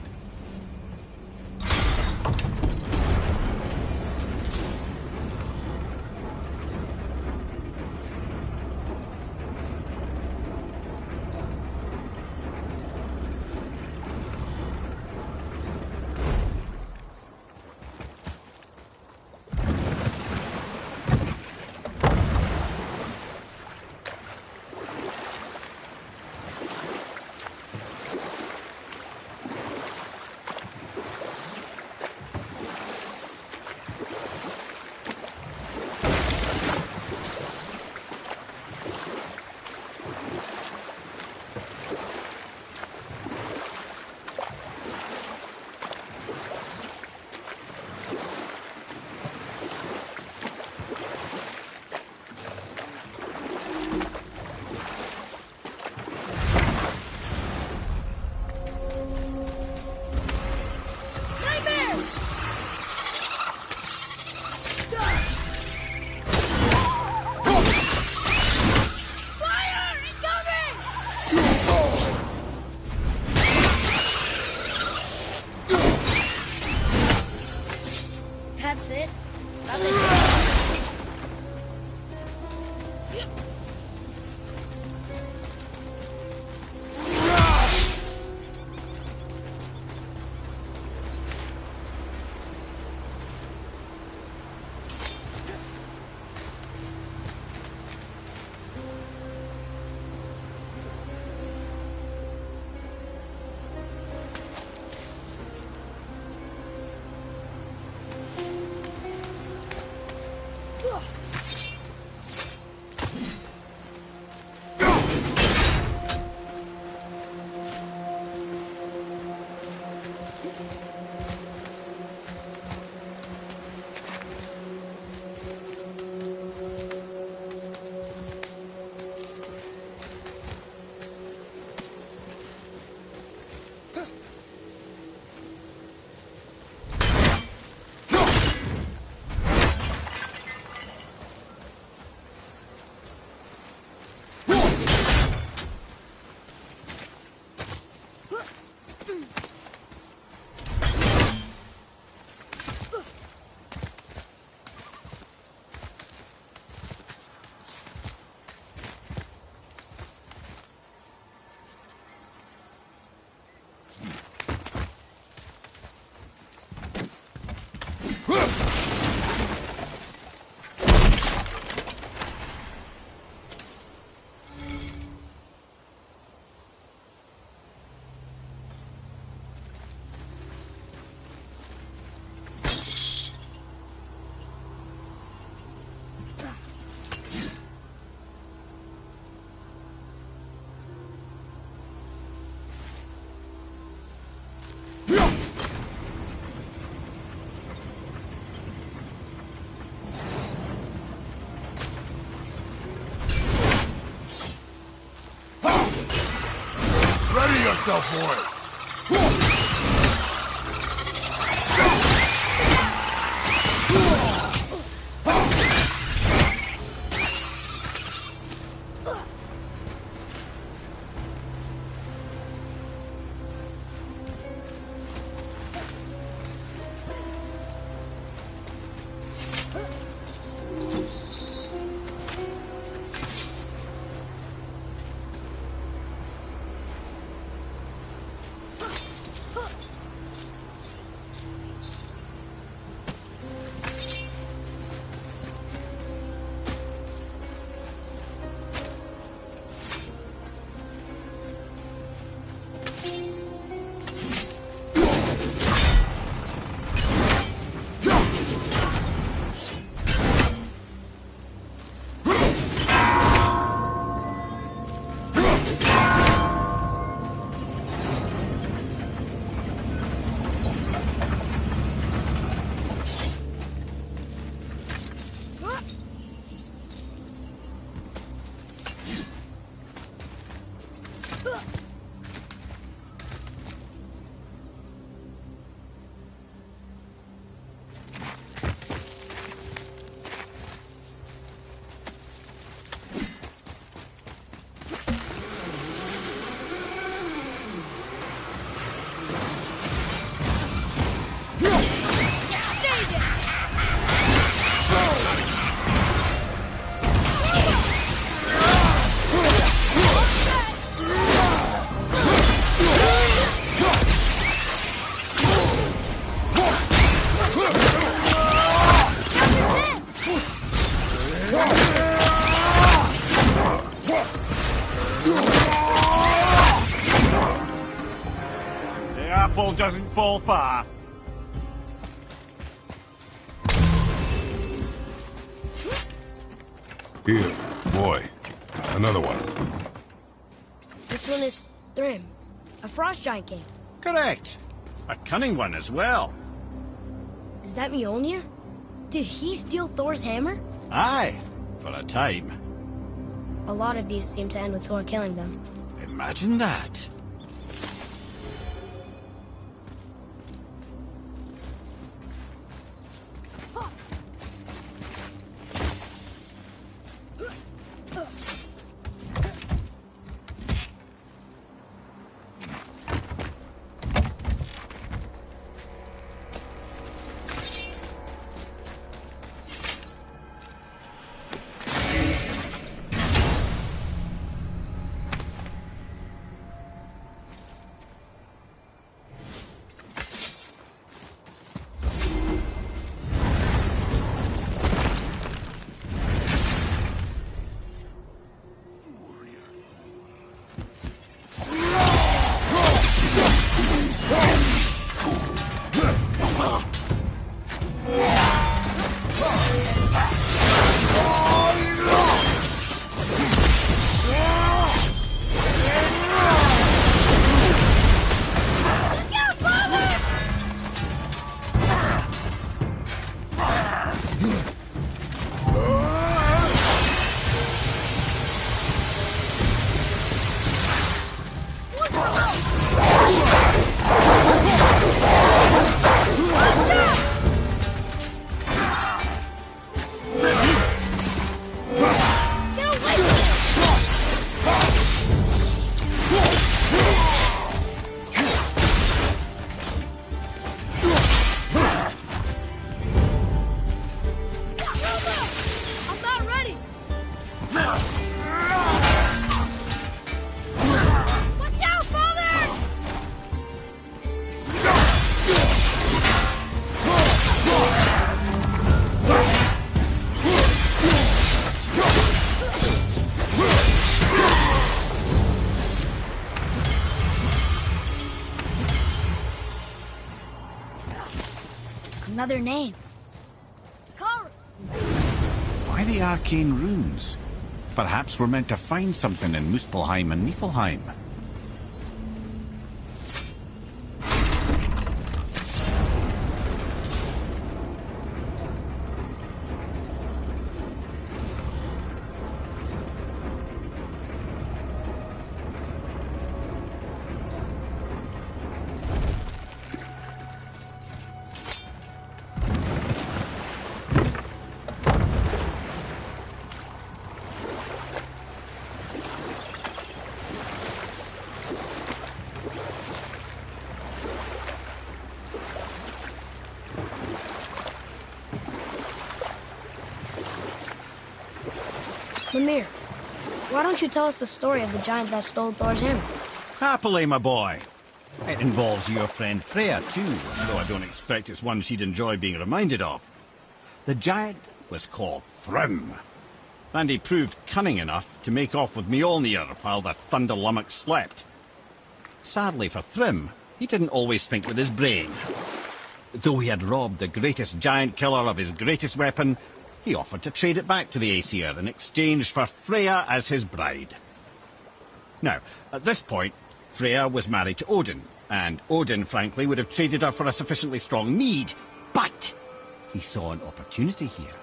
That's it. That's it. Ready yourself for it! The apple doesn't fall far. Here, boy. Another one. This one is Thrym, a frost giant king. Correct. A cunning one as well. Is that Mjolnir? Did he steal Thor's hammer? Aye, for a time. A lot of these seem to end with Thor killing them. Imagine that. Another name. Kara! Why the arcane runes? Perhaps we're meant to find something in Muspelheim and Niflheim. Mimir, why don't you tell us the story of the giant that stole Thor's hammer? Happily, my boy. It involves your friend Freya, too, though I don't expect it's one she'd enjoy being reminded of. The giant was called Thrym, and he proved cunning enough to make off with Mjolnir while the Thunder Lummox slept. Sadly for Thrym, he didn't always think with his brain. Though he had robbed the greatest giant killer of his greatest weapon, he offered to trade it back to the Aesir in exchange for Freya as his bride. Now, at this point, Freya was married to Odin, and Odin, frankly, would have traded her for a sufficiently strong mead, but he saw an opportunity here.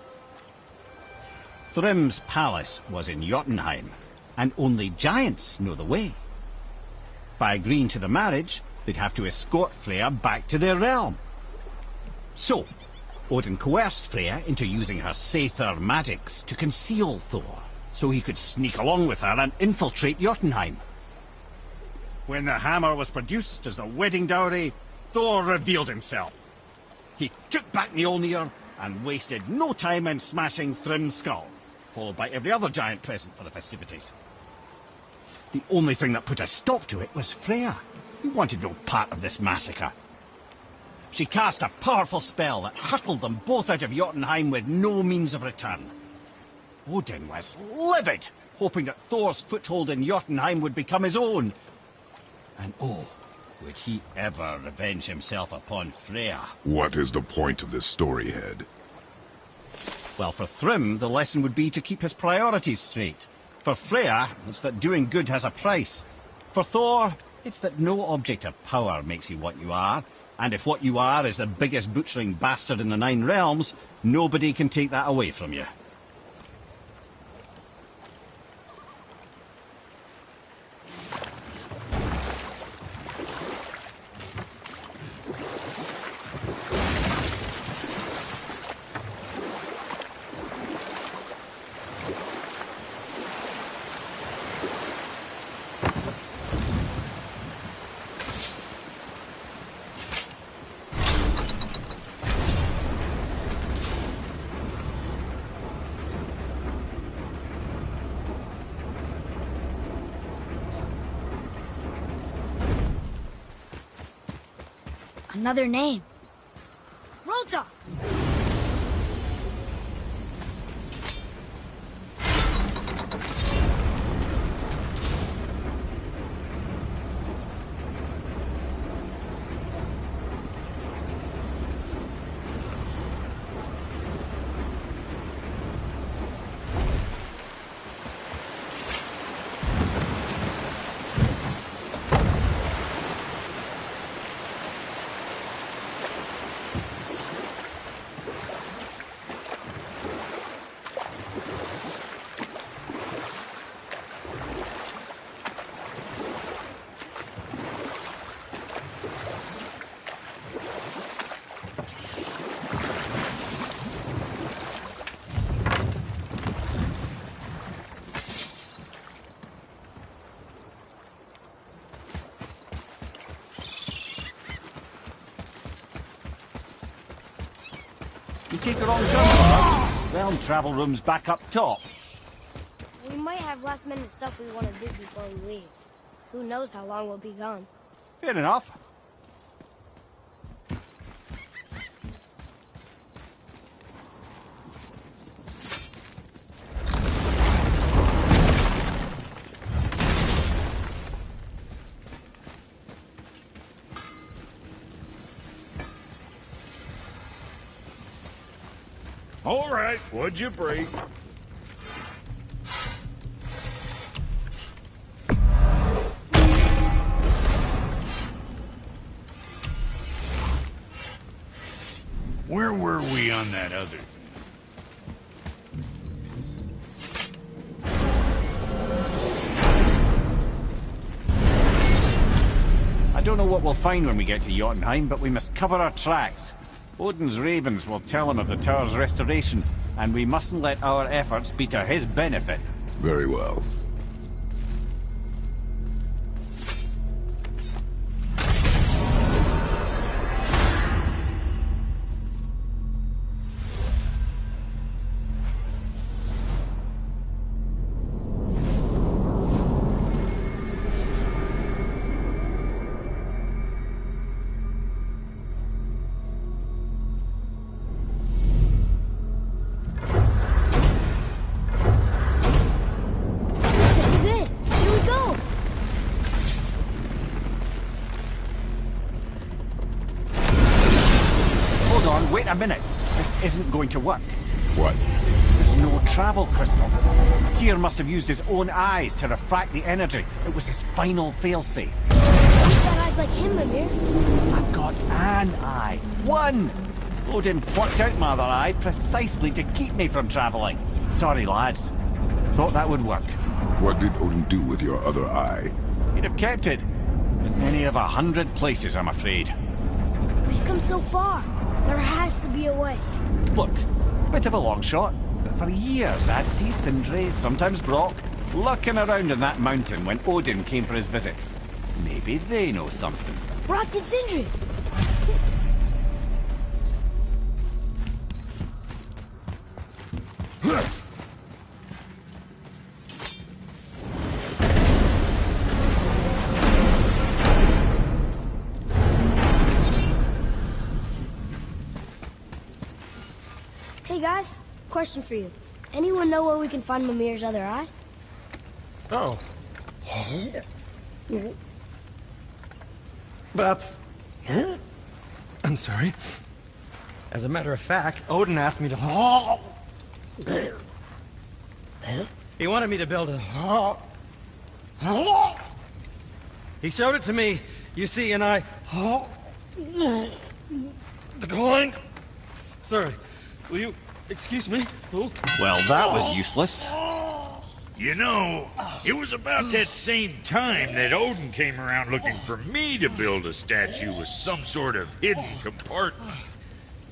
Thrym's palace was in Jötunheim, and only giants know the way. By agreeing to the marriage, they'd have to escort Freya back to their realm. So, Odin coerced Freya into using her Seithar magics to conceal Thor, so he could sneak along with her and infiltrate Jötunheim. When the hammer was produced as the wedding dowry, Thor revealed himself. He took back Mjolnir and wasted no time in smashing Thrym's skull, followed by every other giant present for the festivities. The only thing that put a stop to it was Freya, who wanted no part of this massacre. She cast a powerful spell that hurtled them both out of Jötunheim with no means of return. Odin was livid, hoping that Thor's foothold in Jötunheim would become his own. And oh, Would he ever revenge himself upon Freya? What is the point of this story, Head? Well, for Thrym, the lesson would be to keep his priorities straight. For Freya, it's that doing good has a price. For Thor, it's that no object of power makes you what you are. And if what you are is the biggest butchering bastard in the Nine Realms, nobody can take that away from you. Another name. Rota! You take the wrong turn, realm travel room's back up top. We might have last-minute stuff we want to do before we leave. Who knows how long we'll be gone. Fair enough. All right, what'd you break? Where were we on that other thing? I don't know what we'll find when we get to Jötunheim, but we must cover our tracks. Odin's ravens will tell him of the tower's restoration, and we mustn't let our efforts be to his benefit. Very well. Wait a minute. This isn't going to work. What? There's no travel crystal. Tyr must have used his own eyes to refract the energy. It was his final failsafe. You've got eyes like him, Mimir. I've got an eye. One! Odin plucked out my other eye precisely to keep me from travelling. Sorry, lads. Thought that would work. What did Odin do with your other eye? He'd have kept it. In any of 100 places, I'm afraid. We've come so far. There has to be a way. Look, bit of a long shot, but for years I'd see Sindri, sometimes Brock, lurking around in that mountain when Odin came for his visits. Maybe they know something. Brock and Sindri. Hey guys, question for you. Anyone know where we can find Mimir's other eye? Oh. That's... I'm sorry. As a matter of fact, Odin asked me to... He wanted me to build a... He showed it to me, you see, and I... declined. Sorry, will you excuse me? Well, that was useless. You know, it was about that same time that Odin came around looking for me to build a statue with some sort of hidden compartment.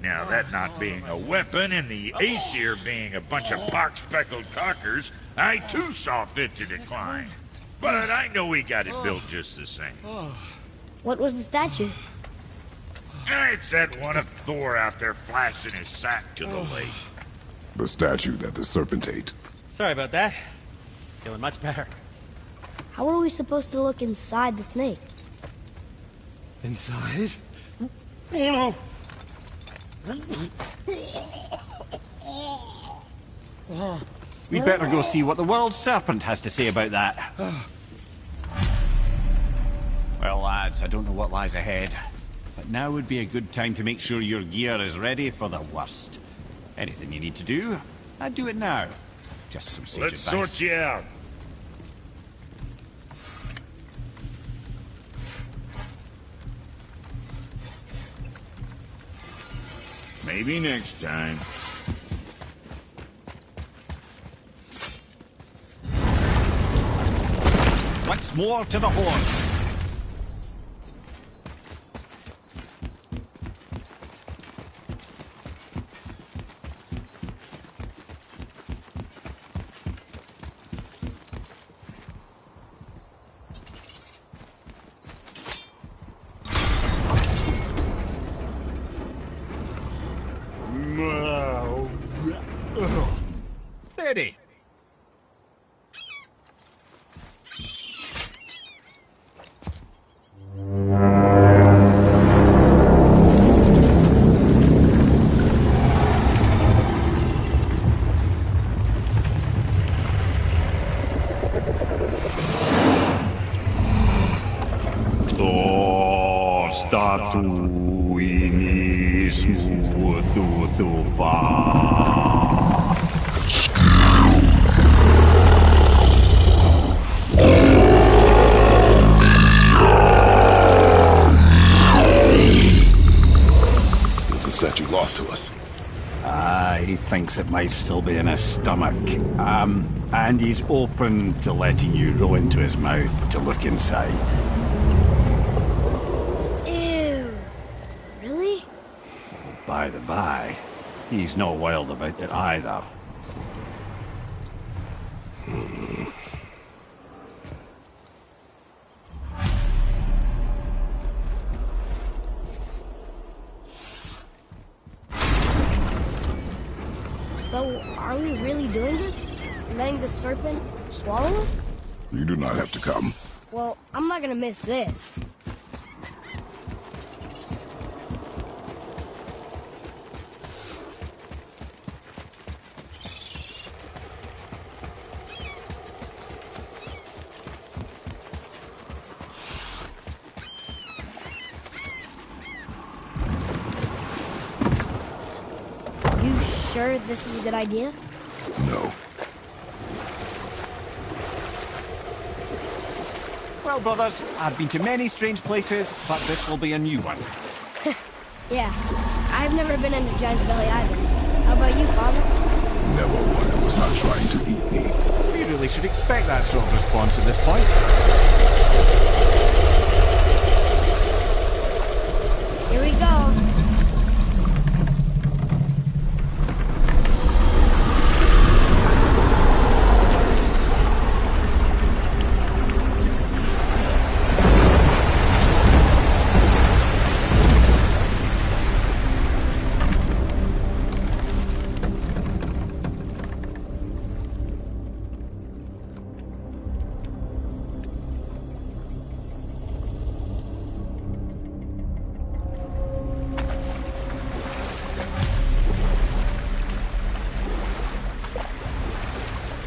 Now, that not being a weapon and the Aesir being a bunch of pock-speckled cockers, I too saw fit to decline. But I know we got it built just the same. What was the statue? It's that one of Thor out there flashing his sack to the lake. The statue that the serpent ate. Sorry about that. Feeling much better. How are we supposed to look inside the snake? Inside? Oh no! We'd better go see what the world serpent has to say about that. Well, lads, I don't know what lies ahead, but now would be a good time to make sure your gear is ready for the worst. Anything you need to do, I'd do it now. Just some sage Let's advice. sort you out. Maybe next time. Once more to the horse. Ready. Is the statue lost to us? He thinks it might still be in his stomach. And he's open to letting you roll into his mouth to look inside. Ew. Really? By the by, he's not wild about it either. So, are we really doing this? Letting the serpent swallow us? You do not have to come. Well, I'm not gonna miss this. You sure this is a good idea? No. Well, brothers, I've been to many strange places, but this will be a new one. Yeah. I've never been into Giant's Belly either. How about you, Father? Never one that was not trying to eat me. We really should expect that sort of response at this point. Here we go.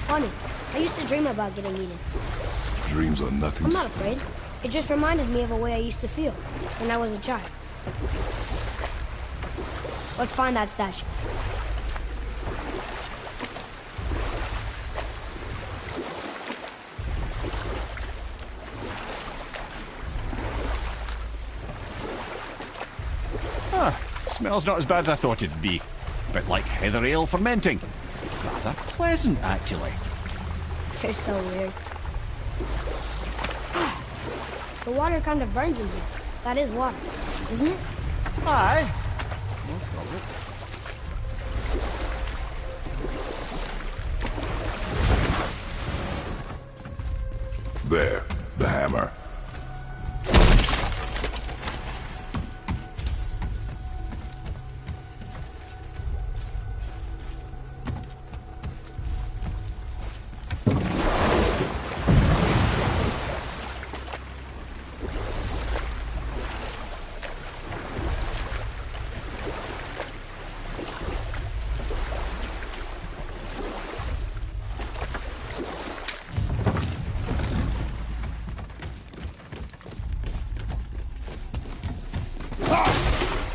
Funny. I used to dream about getting eaten. Dreams are nothing I'm to... not afraid. It just reminded me of a way I used to feel when I was a child. Let's find that statue. Smells not as bad as I thought it'd be. Bit like heather ale fermenting. Rather pleasant, actually. You're so weird. The water kind of burns in here. That is water, isn't it? Aye. Most of There, the hammer.